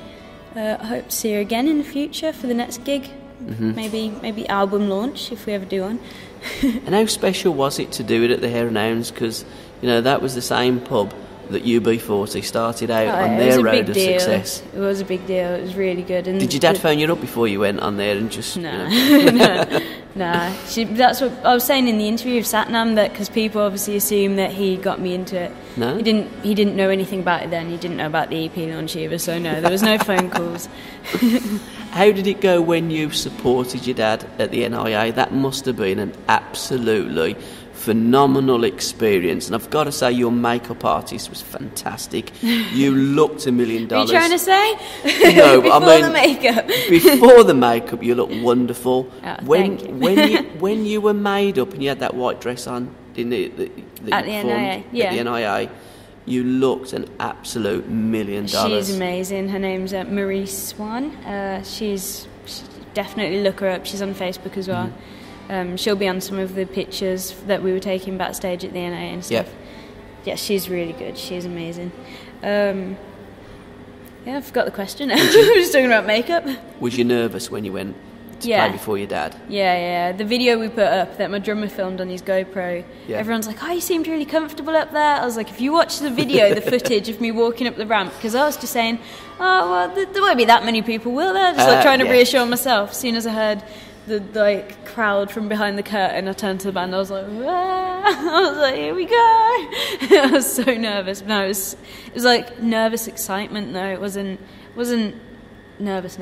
I hope to see her again in the future for the next gig. Maybe album launch if we ever do one. And how special was it to do it at the Hare and Hounds? Because that was the same pub that UB40 started out on their road of success. It was a big deal. It was really good. And Did your dad phone you up before you went on there and just? No, nah. That's what I was saying in the interview with Satnam, that because people obviously assume that he got me into it. No? He didn't know anything about it then. He didn't know about the EP launch either. So no, there was no phone calls. How did it go when you supported your dad at the NIA? That must have been an absolutely phenomenal experience, and I've got to say your makeup artist was fantastic. You looked $1 million. Are you trying to say? No, but before the makeup. Before the makeup, you look wonderful. Oh, when thank you. when you were made up and you had that white dress on, didn't it? At the NIA, yeah. At the NIA, you looked an absolute $1 million. She's amazing. Her name's Marie Swan. She's definitely look her up. She's on Facebook as well. She'll be on some of the pictures that we were taking backstage at the NIA and stuff. Yeah, she's really good. She's amazing. I forgot the question. We were just talking about makeup. Was you nervous when you went to play before your dad? Yeah. The video we put up that my drummer filmed on his GoPro, everyone's like, you seemed really comfortable up there. I was like, if you watch the video, the footage of me walking up the ramp, because I was just saying, there won't be that many people, will there? Just trying to reassure myself. As soon as I heard the crowd from behind the curtain, I turned to the band. I was like, here we go. I was so nervous. No, it was like nervous excitement though. It wasn't nervous,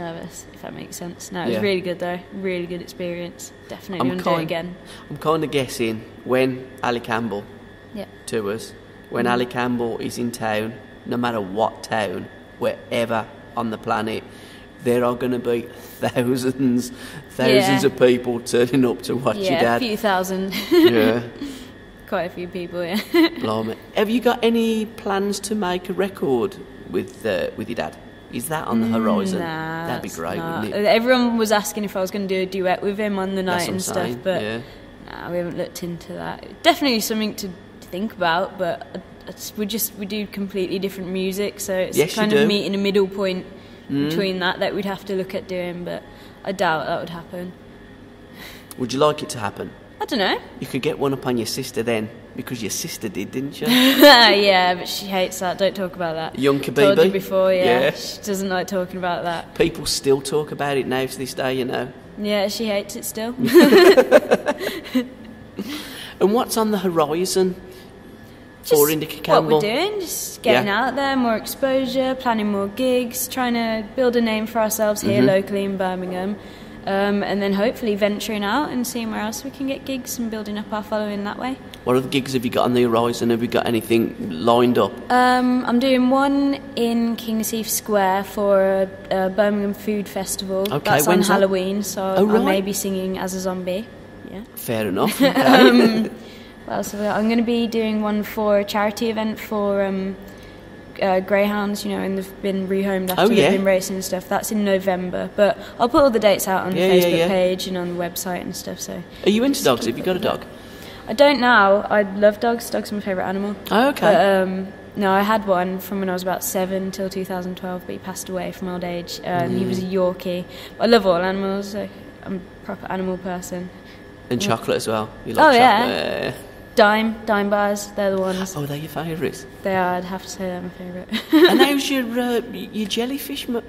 if that makes sense. No, it was really good though. Really good experience. Definitely want to do it again. I'm kind of guessing when Ali Campbell tours, when Ali Campbell is in town, no matter what town, wherever on the planet, there are going to be thousands of people turning up to watch your dad. Yeah, a few thousand. Yeah. Quite a few people, yeah. Blimey. Have you got any plans to make a record with your dad? Is that on the horizon? Nah, that'd be great, wouldn't it? Everyone was asking if I was going to do a duet with him on the night and stuff, saying, but we haven't looked into that. Definitely something to think about, but we do completely different music, so it's kind of meeting a middle point between that we'd have to look at doing, but I doubt that would happen. Would you like it to happen? I don't know. You could get one up on your sister then, because your sister did, didn't you? Yeah, but she hates that. Don't talk about that. Young Told you Khabibi? before, yeah. Yeah. She doesn't like talking about that. People still talk about it now to this day, you know. Yeah, she hates it still. And what's on the horizon for Indica Campbell? What we're doing, just getting out there, more exposure, planning more gigs, trying to build a name for ourselves here locally in Birmingham, and then hopefully venturing out and seeing where else we can get gigs and building up our following that way. What other gigs have you got on the horizon? Have you got anything lined up? I'm doing one in King's Heath Square for a Birmingham Food Festival. Okay, that's on when's that? Halloween, so Oh, right. I may be singing as a zombie. Yeah. Fair enough. Okay. What else have I got? I'm going to be doing one for a charity event for greyhounds, you know, and they've been rehomed after they've been racing and stuff. That's in November, but I'll put all the dates out on the Facebook page and on the website and stuff. So, are you into dogs? Have you got a dog? I don't now. I love dogs. Dogs are my favourite animal. Oh, okay. But, no, I had one from when I was about 7 till 2012, but he passed away from old age. He was a Yorkie. I love all animals. Like, I'm a proper animal person. And chocolate as well. You like chocolate? Yeah. Dime bars, they're the ones. Oh, they're your favourites? They are, I'd have to say they're my favourite. And how's your jellyfish? My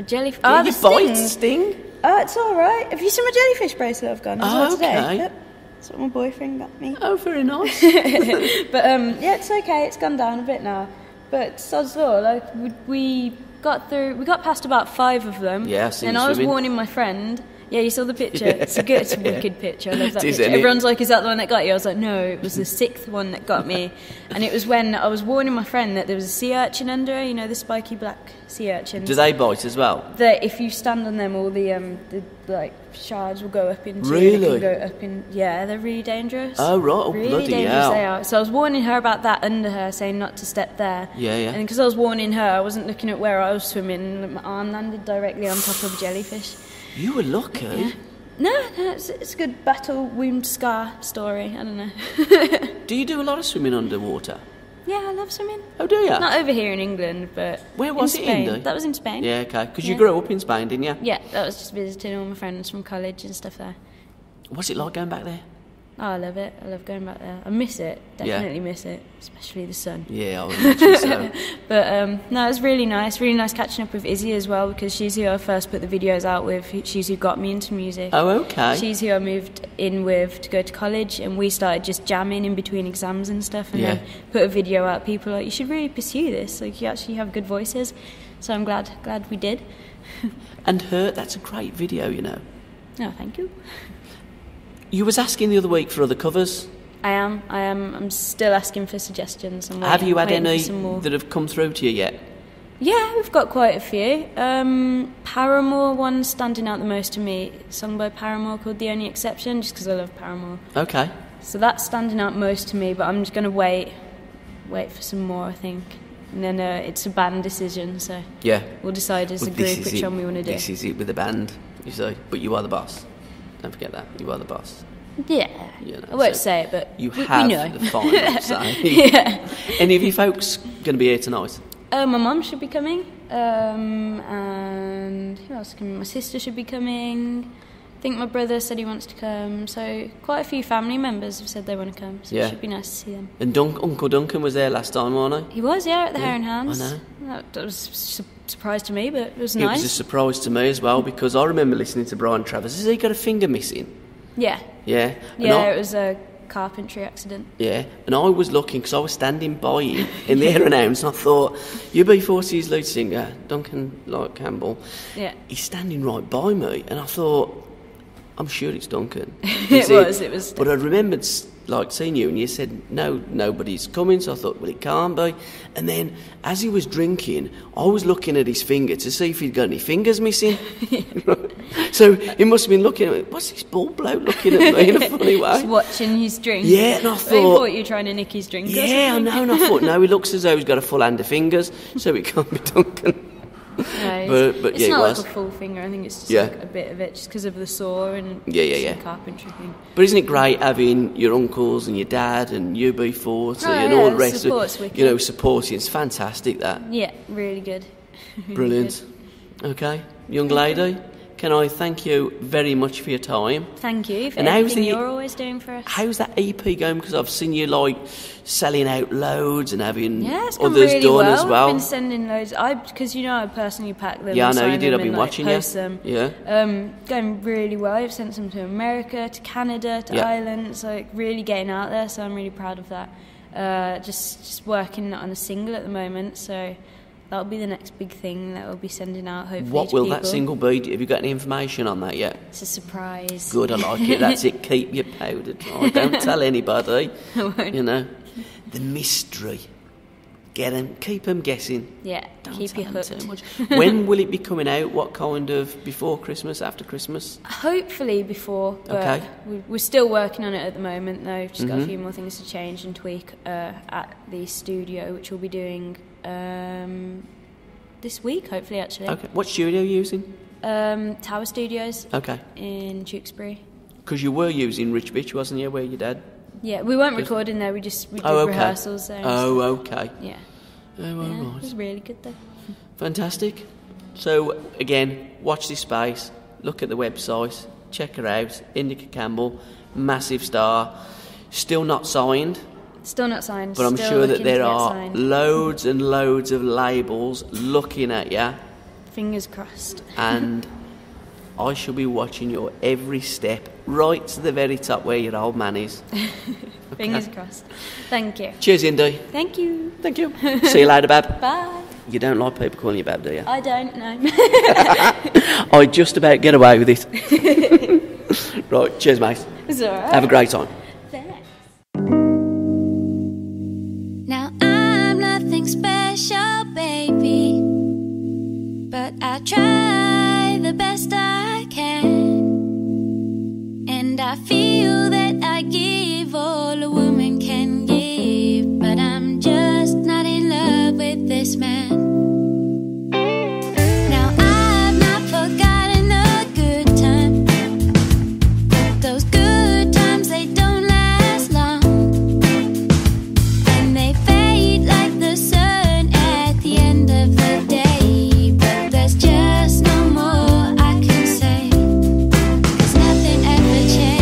jellyfish. Yeah, the bite sting? Oh, it's alright. Have you seen my jellyfish bracelet I've got? Oh, today? okay. Yep. That's what my boyfriend got me. Oh, very nice. But yeah, it's okay. It's gone down a bit now. But sod's law, like we got past about 5 of them. Yeah, I see. And I was warning my friend. Yeah, you saw the picture. It's a wicked picture. I love that picture. It? Everyone's like, "Is that the one that got you?" I was like, "No, it was the 6th one that got me." And it was when I was warning my friend that there was a sea urchin under her. You know, the spiky black sea urchins. Do they bite as well? That if you stand on them, all the like shards will go up into. Really? Go up in. Yeah, they're really dangerous. Oh right, oh, really bloody dangerous hell. they are. So I was warning her about that under her, saying not to step there. Yeah. And because I was warning her, I wasn't looking at where I was swimming. And my arm landed directly on top of a jellyfish. You were lucky. Yeah. No, it's a good battle wound scar story. I don't know. Do you do a lot of swimming underwater? Yeah, I love swimming. Oh, do you? Not over here in England, but where was in it Spain. in? That was in Spain. Yeah, okay. Because you grew up in Spain, didn't you? Yeah, that was just visiting all my friends from college and stuff there. What's it like going back there? Oh, I love it. I love going back there. I miss it. Definitely miss it, especially the sun. Yeah, I would imagine so. But no, it was really nice. Really nice catching up with Izzy as well, because she's who I first put the videos out with. She's who got me into music. Oh, okay. She's who I moved in with to go to college, and we started just jamming in between exams and stuff, and then put a video out. People were like, you should really pursue this. Like, you actually have good voices. So I'm glad we did. And Hurt, that's a great video, you know. Oh, thank you. You was asking the other week for other covers. I am. I'm still asking for suggestions. Have you had any that have come through to you yet? Yeah, we've got quite a few. Paramore one standing out the most to me. A song by Paramore called The Only Exception, just because I love Paramore. Okay. So that's standing out most to me, but I'm just going to wait for some more, I think. And then it's a band decision, so we'll decide as a group which one we want to do. This is it with the band, you say. But you are the boss. Don't forget that. You are the boss. Yeah. You know, I won't say it, but you we have know. the final say. Yeah. Any of you folks going to be here tonight? My mum should be coming. And who else is coming? My sister should be coming. I think my brother said he wants to come. So quite a few family members have said they want to come. So it should be nice to see them. And Uncle Duncan was there last time, wasn't he? He was, at the Hare and Hands. I know. That was a surprise to me, but it was It nice. was a surprise to me as well, because I remember listening to Brian Travers. Has he got a finger missing? Yeah. Yeah? Yeah, it was a carpentry accident. Yeah, and I was looking, because I was standing by him in the Hare and Hounds, and I thought, UB40's lead singer, Duncan Campbell, he's standing right by me, and I thought, I'm sure it's Duncan. It was. But I remembered seeing you, and you said, no, nobody's coming, so I thought, well, it can't be. And then, as he was drinking, I was looking at his finger to see if he'd got any fingers missing. So he must have been looking at me, what's this bald bloke looking at me in a funny way? Just watching his drink. Yeah, and I thought... I thought you were trying to nick his drink. Yeah, I know, and I thought, no, he looks as though he's got a full hand of fingers, so it can't be Duncan. No, but it's yeah, not it like was. a full finger. I think it's just like a bit of it, just because of the saw and the carpentry thing. But isn't it great having your uncles and your dad and UB40 and all the rest of it? Wicked. You know, supporting. It's fantastic, that. Yeah, really good. Brilliant. Okay, young lady, can I thank you very much for your time? Thank you for And everything you're always doing for us. How's that EP going? Because I've seen you like selling out loads and having it's gone others really done well. as well. I've been sending loads. Because I personally pack them. Yeah, I and know you sign did. them I've been and, watching post you. them. Yeah. Going really well. I've sent some to America, to Canada, to Ireland. So really getting out there. So I'm really proud of that. Just working on a single at the moment. So that'll be the next big thing that we'll be sending out, hopefully. What to will people. that single be? Have you got any information on that yet? It's a surprise. Good, I like it. That's it. Keep your powder dry. Don't tell anybody. I won't. You know, the mystery. Keep them guessing. Yeah, Don't keep tell you them hooked. too much. When will it be coming out? What kind of before Christmas, after Christmas? Hopefully before, but Okay. we're still working on it at the moment though. We've just got a few more things to change and tweak at the studio, which we'll be doing this week, hopefully, actually. Okay. What studio are you using? Tower Studios Okay. in Tewkesbury. Because you were using Rich Bitch, wasn't you, where your dad? Yeah, we weren't recording there, we did okay. rehearsals there. and Oh, stuff. okay. Yeah. Oh, Yeah, all it right. was really good though. Fantastic. So, again, watch this space, look at the website, check her out. Indica Campbell, massive star. Still not signed, Still not signed. but I'm still sure that looking to there get are signed. loads and loads of labels looking at you, Fingers crossed. and I shall be watching your every step right to the very top where your old man is. Fingers crossed. Thank you. Cheers, Indy. Thank you. Thank you. See you later, Bab. Bye. You don't like people calling you Bab, do you? I don't know. I just about get away with it. Right, cheers, mate. It's alright. Have a great time. Thanks. Now I'm nothing special, baby, but I try the best I can, and I feel that I give all a woman can give, but I'm just not in love with this man. Now I've not forgotten a good time, but those good times, they don't last long, and they fade like the sun at the end of the day. But there's just no more I can say, 'cause nothing ever changed.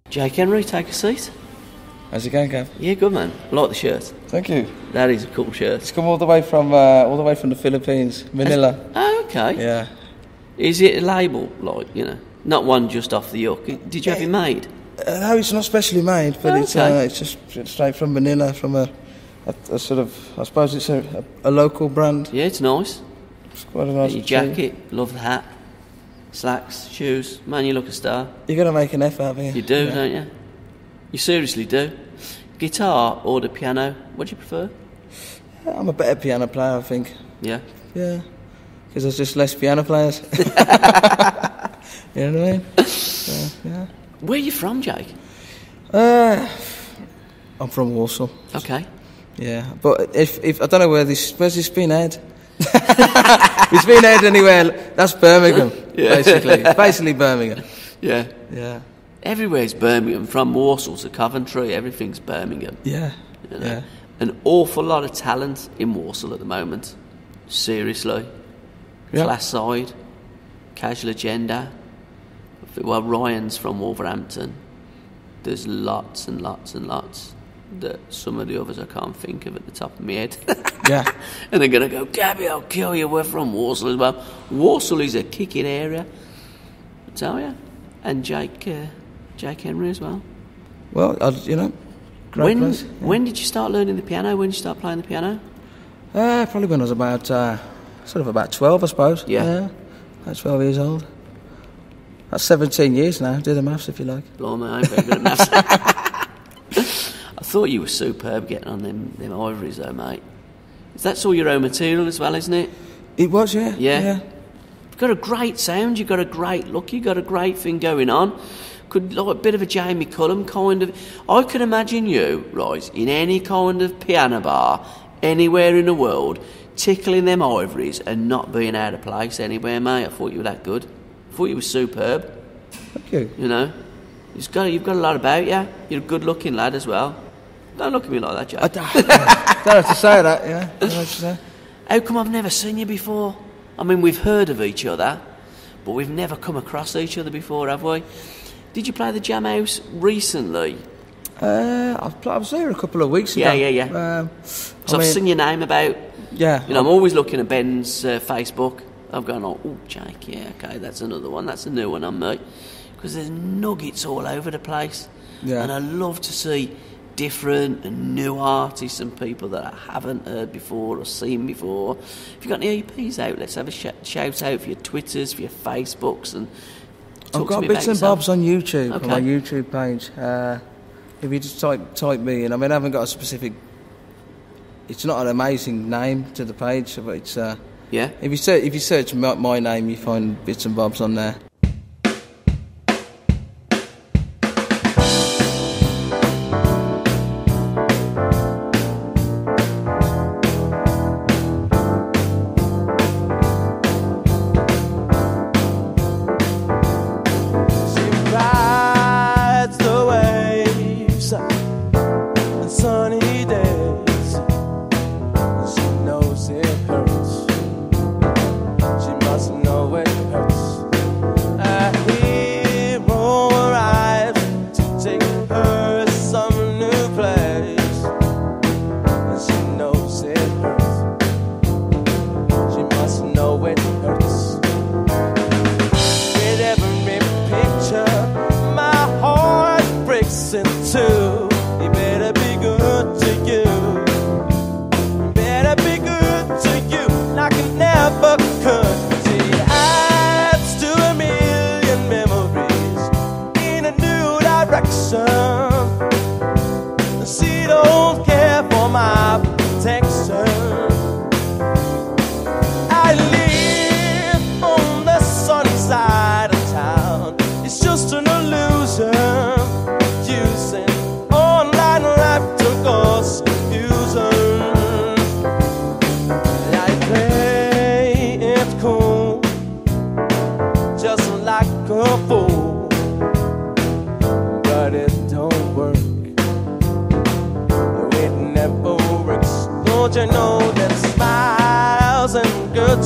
Jake Henry, take a seat. How's it going, Gav? Yeah, good man. I like the shirt. Thank you. That is a cool shirt. It's come all the way from the Philippines, Manila. Oh, okay. Yeah. Is it a label, like, you know, not one just off the hook? Did you have it made? No, it's not specially made, but it's just straight from Manila, from a sort of, I suppose it's a local brand. Yeah, it's nice. It's quite a nice your jacket, love the hat, slacks, shoes. Man, you look a star. You've got to make an effort, haven't you? You do, don't you? You seriously do. Guitar or the piano, what do you prefer? I'm a better piano player, I think. Yeah? Yeah. Because there's just less piano players. You know what I mean? So, yeah. Where are you from, Jake? I'm from Warsaw. Okay. Yeah, but if I don't know where's this been aired? If it's been aired anywhere, that's Birmingham, basically. It's basically Birmingham. Yeah. Yeah. Everywhere's Birmingham, from Warsaw to Coventry, everything's Birmingham. Yeah. You know? Yeah. An awful lot of talent in Warsaw at the moment. Seriously. Yeah. Class side, casual agenda. Well, Ryan's from Wolverhampton. There's lots and lots and lots that some of the others I can't think of at the top of my head. Yeah. And they're going to go, Gabby, I'll kill you, we're from Warsaw as well. Warsaw is a kicking area, I tell you. And Jake Henry as well. Well, great place. Yeah. When did you start learning the piano? When did you start playing the piano? Probably when I was about 12, I suppose. Yeah. About 12 years old. That's 17 years now. Do the maths if you like. Blimey, I'm very good at maths. I thought you were superb getting on them ivories though, mate. That's all your own material as well, isn't it? It was, yeah. Yeah. You've got a great sound, you've got a great look, you've got a great thing going on. Could, like, a bit of a Jamie Cullum kind of... I could imagine you, right, in any kind of piano bar, anywhere in the world, tickling them ivories and not being out of place anywhere, mate. I thought you were that good. I thought you were superb. Thank you. You know? You've got a lot about you. You're a good-looking lad as well. Don't look at me like that, Jake. I don't have to say that, yeah. Don't have to say. How come I've never seen you before? I mean, we've heard of each other, but we've never come across each other before, have we? Did you play the Jamhouse recently? I was there a couple of weeks ago. Yeah. So I've seen your name about. Yeah. You know, I'm always looking at Ben's Facebook. I've gone, oh, Jake, yeah, okay, that's another one. That's a new one on me. Because there's nuggets all over the place. Yeah. And I love to see different and new artists and people that I haven't heard before or seen before. If you've got any EPs out, let's have a shout out for your Twitters, for your Facebooks, and I've got bits and bobs on YouTube, okay. On my YouTube page. If you just type me in, I mean, I haven't got a specific... It's not an amazing name to the page, but it's... Yeah? If you search my name, you find bits and bobs on there.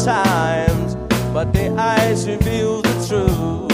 Times, but the eyes reveal the truth.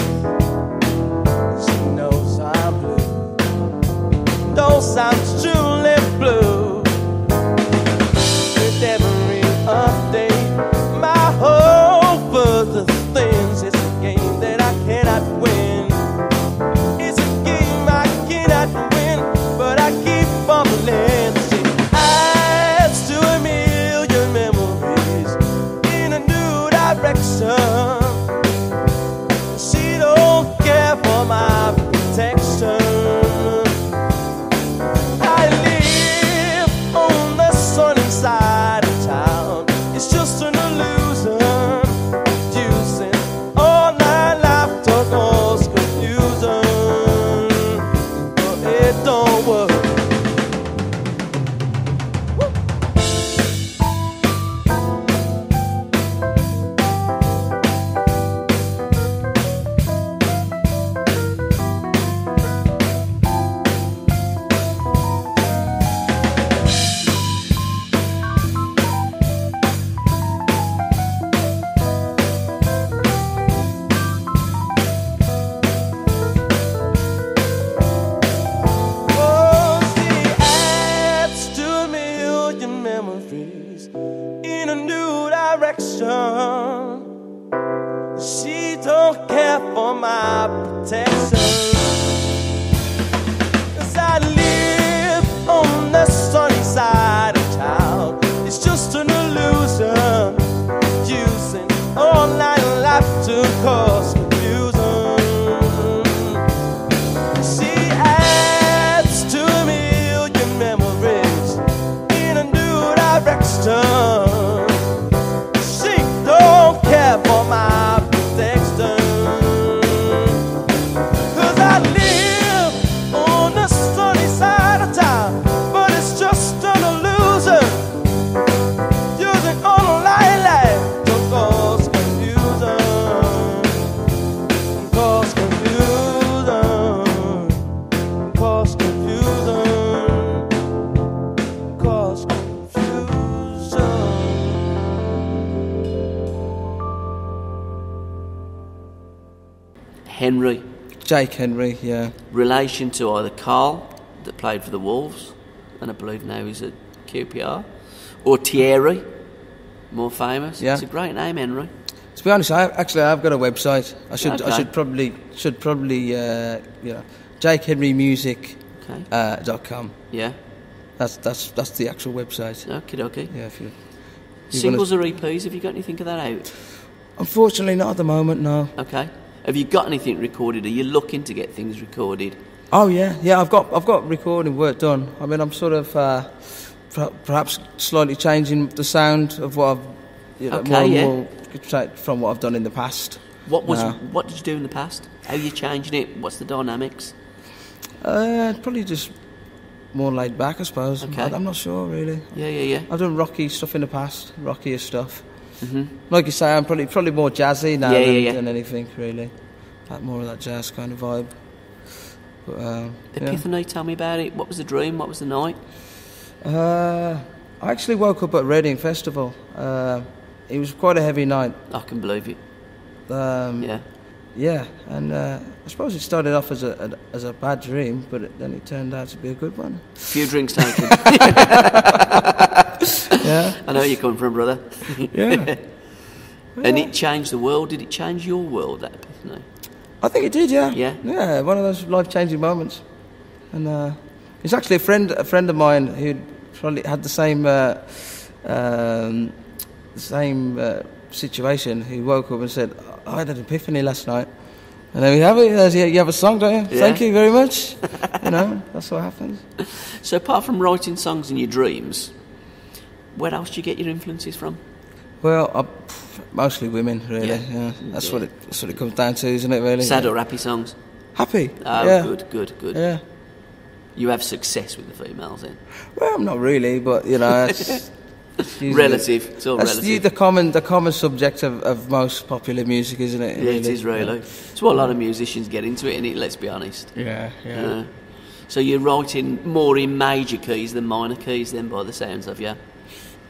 protection. 'Cause I live on the sunny side of town. It's just an illusion, using online life to cause confusion. She adds to a million memories in a new direction. She don't care for my protection. 'Cause I live on the sunny side of town, but it's just an illusion, using online life to cause confusion. Cause confusion. Cause confusion. Cause confusion. Henry, Jake Henry, yeah. relation to either Carl, that played for the Wolves, and I believe now he's at QPR, or Thierry, more famous. Yeah. It's a great name, Henry. To be honest, I've got a website. I should Okay. probably jakehenrymusic.com. Yeah. That's the actual website. Okie dokie. Yeah, if you Singles or EPs, have you got anything of that out? Unfortunately, not at the moment. No. Okay. Have you got anything recorded? Are you looking to get things recorded? Oh yeah. I've got recording work done. I mean, I'm sort of perhaps slightly changing the sound of what I've more from what I've done in the past. What did you do in the past? How are you changing it? What's the dynamics? Probably just more laid back, I suppose. Okay. I'm not sure really. Yeah. I've done rocky stuff in the past, rockier stuff. Mm-hmm. Like you say, I'm probably more jazzy now Yeah. than anything really. More of that jazz kind of vibe. But, Epiphany, tell me about it. What was the dream? What was the night? I actually woke up at Reading Festival. It was quite a heavy night. I can believe it. Yeah. Yeah, and I suppose it started off as a bad dream, but then it turned out to be a good one. A few drinks taken. Yeah. I know where you're coming from, brother. Yeah. And it changed the world. Did it change your world, that Epiphany? I think it did, yeah. Yeah? Yeah, one of those life-changing moments. And it's actually a friend of mine who probably had the same situation, who woke up and said, I had an epiphany last night. And then we have it. You have a song, don't you? Yeah. Thank you very much. That's what happens. So apart from writing songs in your dreams, where else do you get your influences from? Well, mostly women, really. Yeah. That's what it comes down to, isn't it, really? Sad or happy songs? Happy. Oh, yeah. Good. Yeah. You have success with the females then? Well, not really, but, it's... relative. It's all that's relative. the common subject of most popular music, isn't it? Yeah, it is really. It's what a lot of musicians get into it, isn't it? Let's be honest. Yeah. So you're writing more in major keys than minor keys then, by the sounds of you?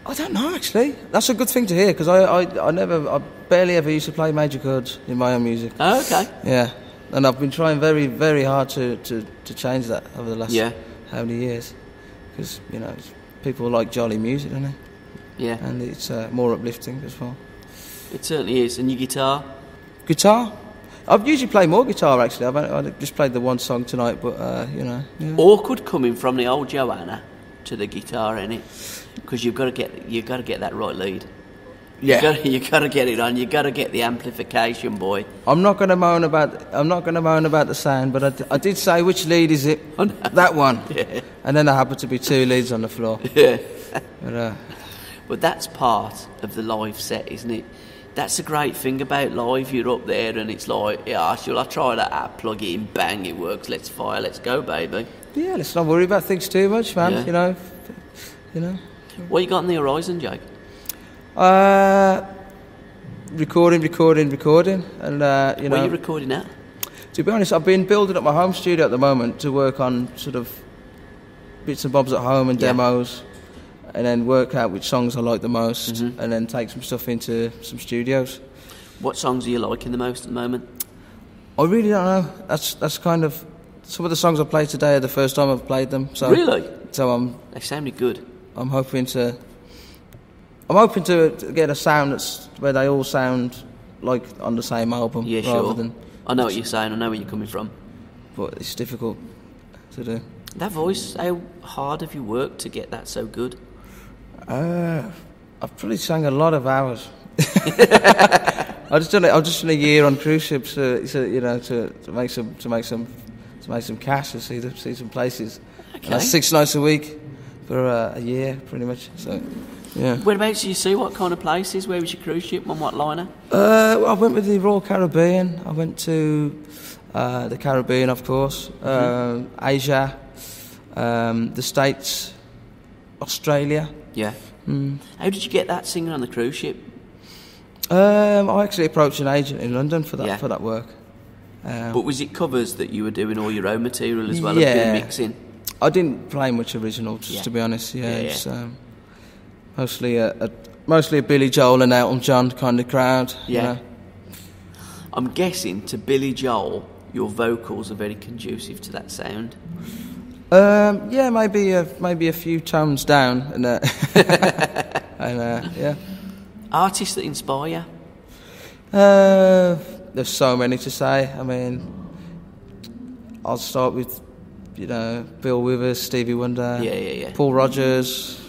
I don't know, actually. That's a good thing to hear, because I barely ever used to play major chords in my own music. Oh, okay. Yeah, and I've been trying very, very hard to change that over the last how many years, because people like jolly music, don't they? Yeah. And it's more uplifting as well. It certainly is. And your guitar? Guitar? I've usually played more guitar, actually. I just played the one song tonight, but Yeah. Awkward coming from the old Joanna to the guitar, innit? Because you've got to get that right lead. Yeah. You got to get it on. You got to get the amplification, boy. I'm not going to moan about the sound, but I did say, which lead is it? Oh, no. That one. Yeah. And then there happened to be two leads on the floor. Yeah. But that's part of the live set, isn't it? That's the great thing about live. You're up there and it's like, shall I try that? Plug it in, bang, it works. Let's fire, let's go, baby. Yeah, let's not worry about things too much, man. Yeah. You know. What you got on the horizon, Jake? Recording, and Where are you recording at? To be honest, I've been building up my home studio at the moment to work on sort of bits and bobs at home and demos, and then work out which songs I like the most, and then take some stuff into some studios. What songs are you liking the most at the moment? I really don't know. That's kind of some of the songs I played today are the first time I've played them. So really? So they sounded good. I'm hoping to get a sound that's where they all sound like on the same album, rather than I know what you're saying. I know where you're coming from. But it's difficult to do. That voice, how hard have you worked to get that so good? I've probably sang a lot of hours. I've just done a year on cruise ships, to make some cash and see some places. Okay. And that's 6 nights a week for a year, pretty much. So, yeah. Whereabouts did you see? What kind of places? Where was your cruise ship? On what liner? I went with the Royal Caribbean. I went to the Caribbean, of course, Asia, the States, Australia. Yeah. How did you get that singing on the cruise ship? I actually approached an agent in London for that work. But was it covers that you were doing all your own material as well as Yeah. bit of mixing? I didn't play much original, to be honest. It's mostly a Billy Joel and Elton John kind of crowd. Yeah. You know? I'm guessing to Billy Joel, your vocals are very conducive to that sound. Maybe a few tones down, and yeah. Artists that inspire you? There's so many to say. I mean, I'll start with, Bill Withers, Stevie Wonder, Paul Rogers,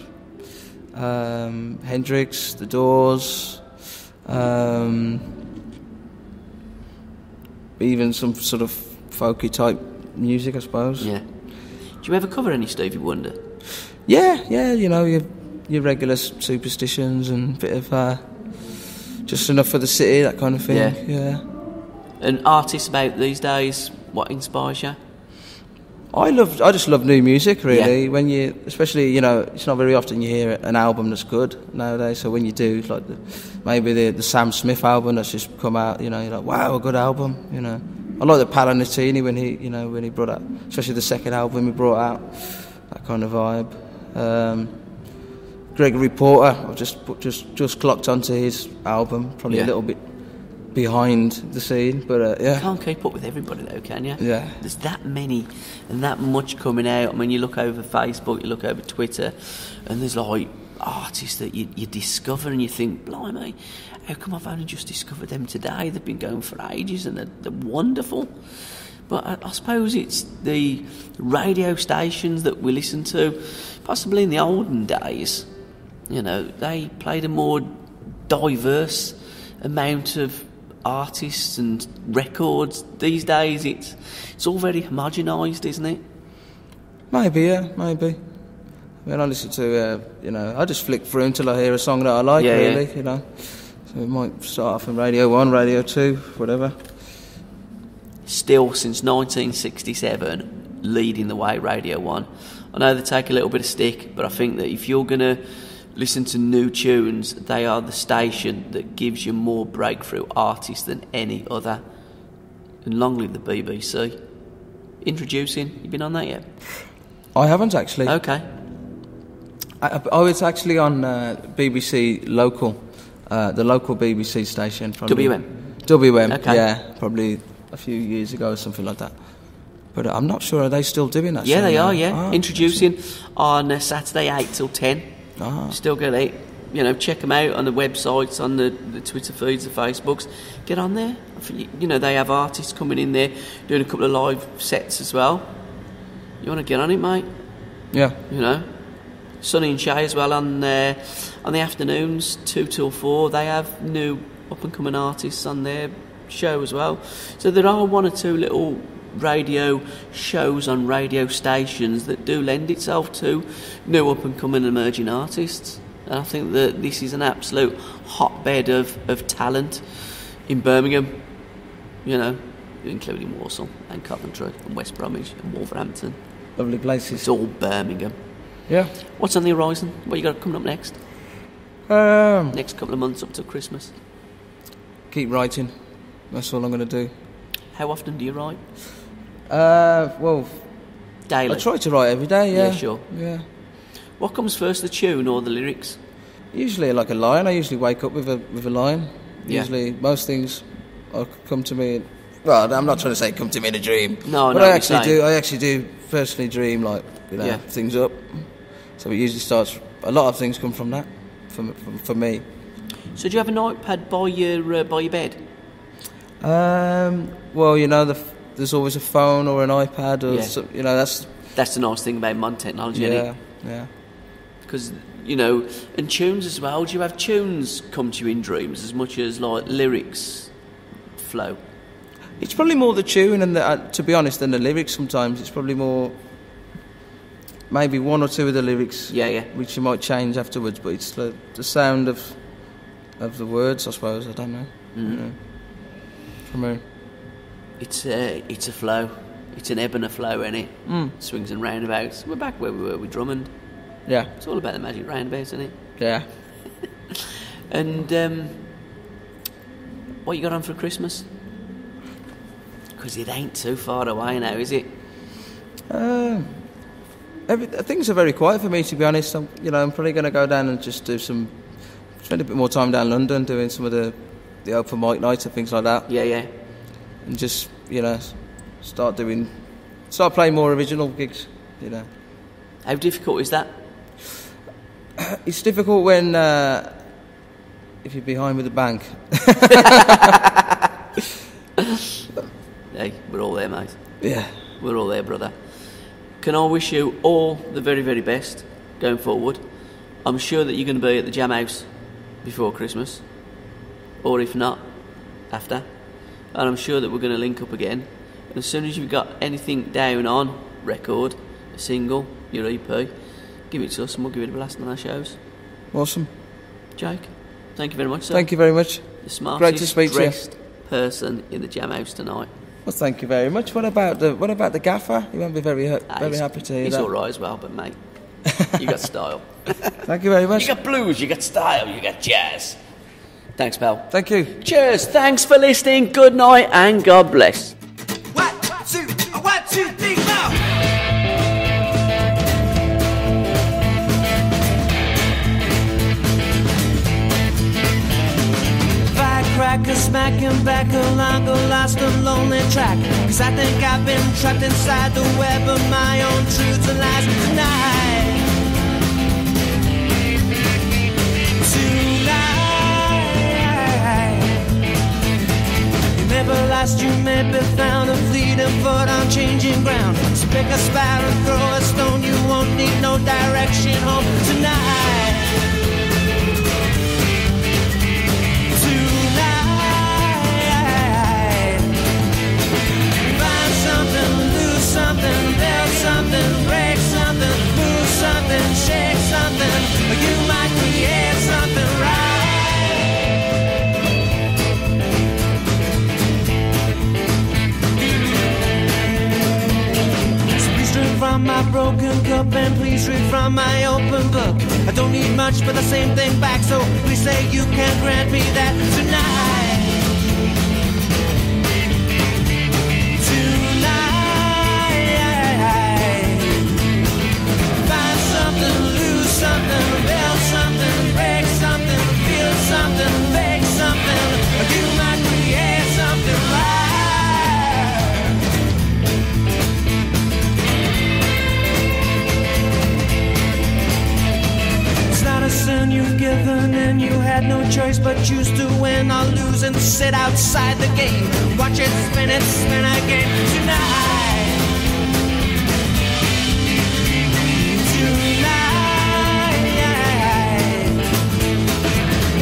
Hendrix, The Doors, even some sort of folky type music, I suppose. Yeah. Do you ever cover any Stevie Wonder? Yeah, your regular Superstitions and a bit of Just Enough for the City, that kind of thing. Yeah. And artists about these days, what inspires you? I just love new music, really. Yeah. When especially, it's not very often you hear an album that's good nowadays. So when you do, like maybe the Sam Smith album that's just come out, you're like, wow, a good album. I like the Palanatini when he brought out, especially the second album he brought out, that kind of vibe. Gregory Porter, I've just clocked onto his album, probably a little bit behind the scene, but yeah. You can't keep up with everybody though, can you? Yeah. There's that many and that much coming out. I mean, you look over Facebook, you look over Twitter, and there's like artists that you discover and you think, blimey, how come I've only just discovered them today? They've been going for ages and they're wonderful. But I suppose it's the radio stations that we listen to, possibly in the olden days, they played a more diverse amount of artists and records. These days it's all very homogenised, isn't it? Maybe. I mean, I listen to I just flick through until I hear a song that I like, really. So it might start off on Radio 1, Radio 2, whatever. Still, since 1967, leading the way, Radio 1. I know they take a little bit of stick, but I think that if you're going to listen to new tunes, they are the station that gives you more breakthrough artists than any other. And long live the BBC. Introducing, you been on that yet? I haven't actually. Okay. I was actually on BBC Local, the local BBC station. WM, okay. Yeah, probably a few years ago or something like that. But I'm not sure, are they still doing that? Yeah, they are, yeah. Introducing on Saturday 8 till 10. Still get it. Check them out on the websites, on the Twitter feeds, the Facebooks. Get on there. They have artists coming in there doing a couple of live sets as well. You want to get on it, mate? Yeah. Sonny and Shay as well on the afternoons, 2 till 4. They have new up and coming artists on their show as well. So there are one or two little radio shows on radio stations that do lend itself to new up and coming emerging artists. And I think that this is an absolute hotbed of talent in Birmingham, including Walsall and Coventry and West Bromwich and Wolverhampton. Lovely places. It's all Birmingham. Yeah. What's on the horizon? What you got coming up next? Next couple of months up to Christmas. Keep writing. That's all I'm going to do. How often do you write? Daily. I try to write every day. Yeah. Yeah, sure. Yeah. What comes first, the tune or the lyrics? Usually, like a line. I usually wake up with a line. Yeah. Usually, most things come to me. Well, I'm not trying to say come to me in a dream. No, but I actually do. I actually do personally dream things up. So it usually starts. A lot of things come from that, for me. So do you have an iPad by your bed? Well, you know, there's always a phone or an iPad, or you know, that's the nice thing about modern technology. Yeah, yeah. Because you know, and tunes as well. Do you have tunes come to you in dreams as much as like lyrics flow? It's probably more the tune and to be honest, than the lyrics. Sometimes it's probably more. Maybe one or two of the lyrics, which you might change afterwards, but it's the sound of the words, I suppose. I don't know. You know, for me, it's a flow. It's an ebb and a flow, isn't it? Swings and roundabouts. We're back where we were with Drummond. Yeah, it's all about the magic roundabouts, isn't it? Yeah. And what you got on for Christmas? Because it ain't too far away now, is it? Things are very quiet for me, to be honest. I'm probably going to go down and just spend a bit more time down London doing some of the open mic nights and things like that. Yeah. And just, you know, start playing more original gigs, you know. How difficult is that? It's difficult when, if you're behind with a bank. Hey, we're all there, mate. Yeah. We're all there, brother. Can I wish you all the very, very best going forward? I'm sure that you're going to be at the Jamhouse before Christmas, or if not, after. And I'm sure that we're going to link up again. And as soon as you've got anything down on record, a single, your EP, give it to us and we'll give it a blast on our shows. Awesome. Jake, thank you very much, sir. Thank you very much. The smartest Great to speak dressed person in the Jamhouse tonight. Well, thank you very much. What about the gaffer? You won't be very happy to hear he's that. He's all right as well, but mate, you got style. Thanyou very much. You got blues, you got style, you got jazz. Thanks, pal. Thank you. Cheers. Thanks for listening. Good night and God bless. 1, 2, 3, now. Firecracker smacking back along a lost and lonely track. 'Cause I think I've been trapped inside the web of my own truths and lies tonight. Never lost, you may be found, a fleeting foot on changing ground. So pick a spire and throw a stone, you won't need no direction home tonight. Tonight, find something, lose something, build something, break something, move something, shake something. You might create something right. From my broken cup and please read from my open book. I don't need much but the same thing back, so please say you can grant me that tonight. Tonight, find something, lose something, build something, break something, feel something, fake something. You might create something right. A sin you've given and you had no choice but choose to win or lose and sit outside the game. Watch it spin again tonight. Tonight,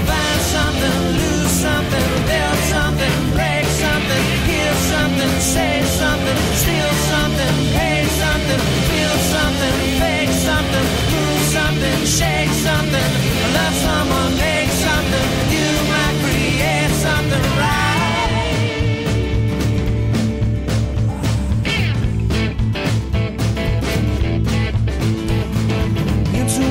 find something, lose something, build something, break something, heal something, say something, steal something, pay something, feel something, fake something, move something, shake something, love someone, make something, you might create something right. Into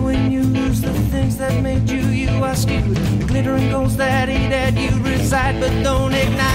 when you lose the things that made you, you are skewed. Glittering goals that eat at you reside but don't ignite.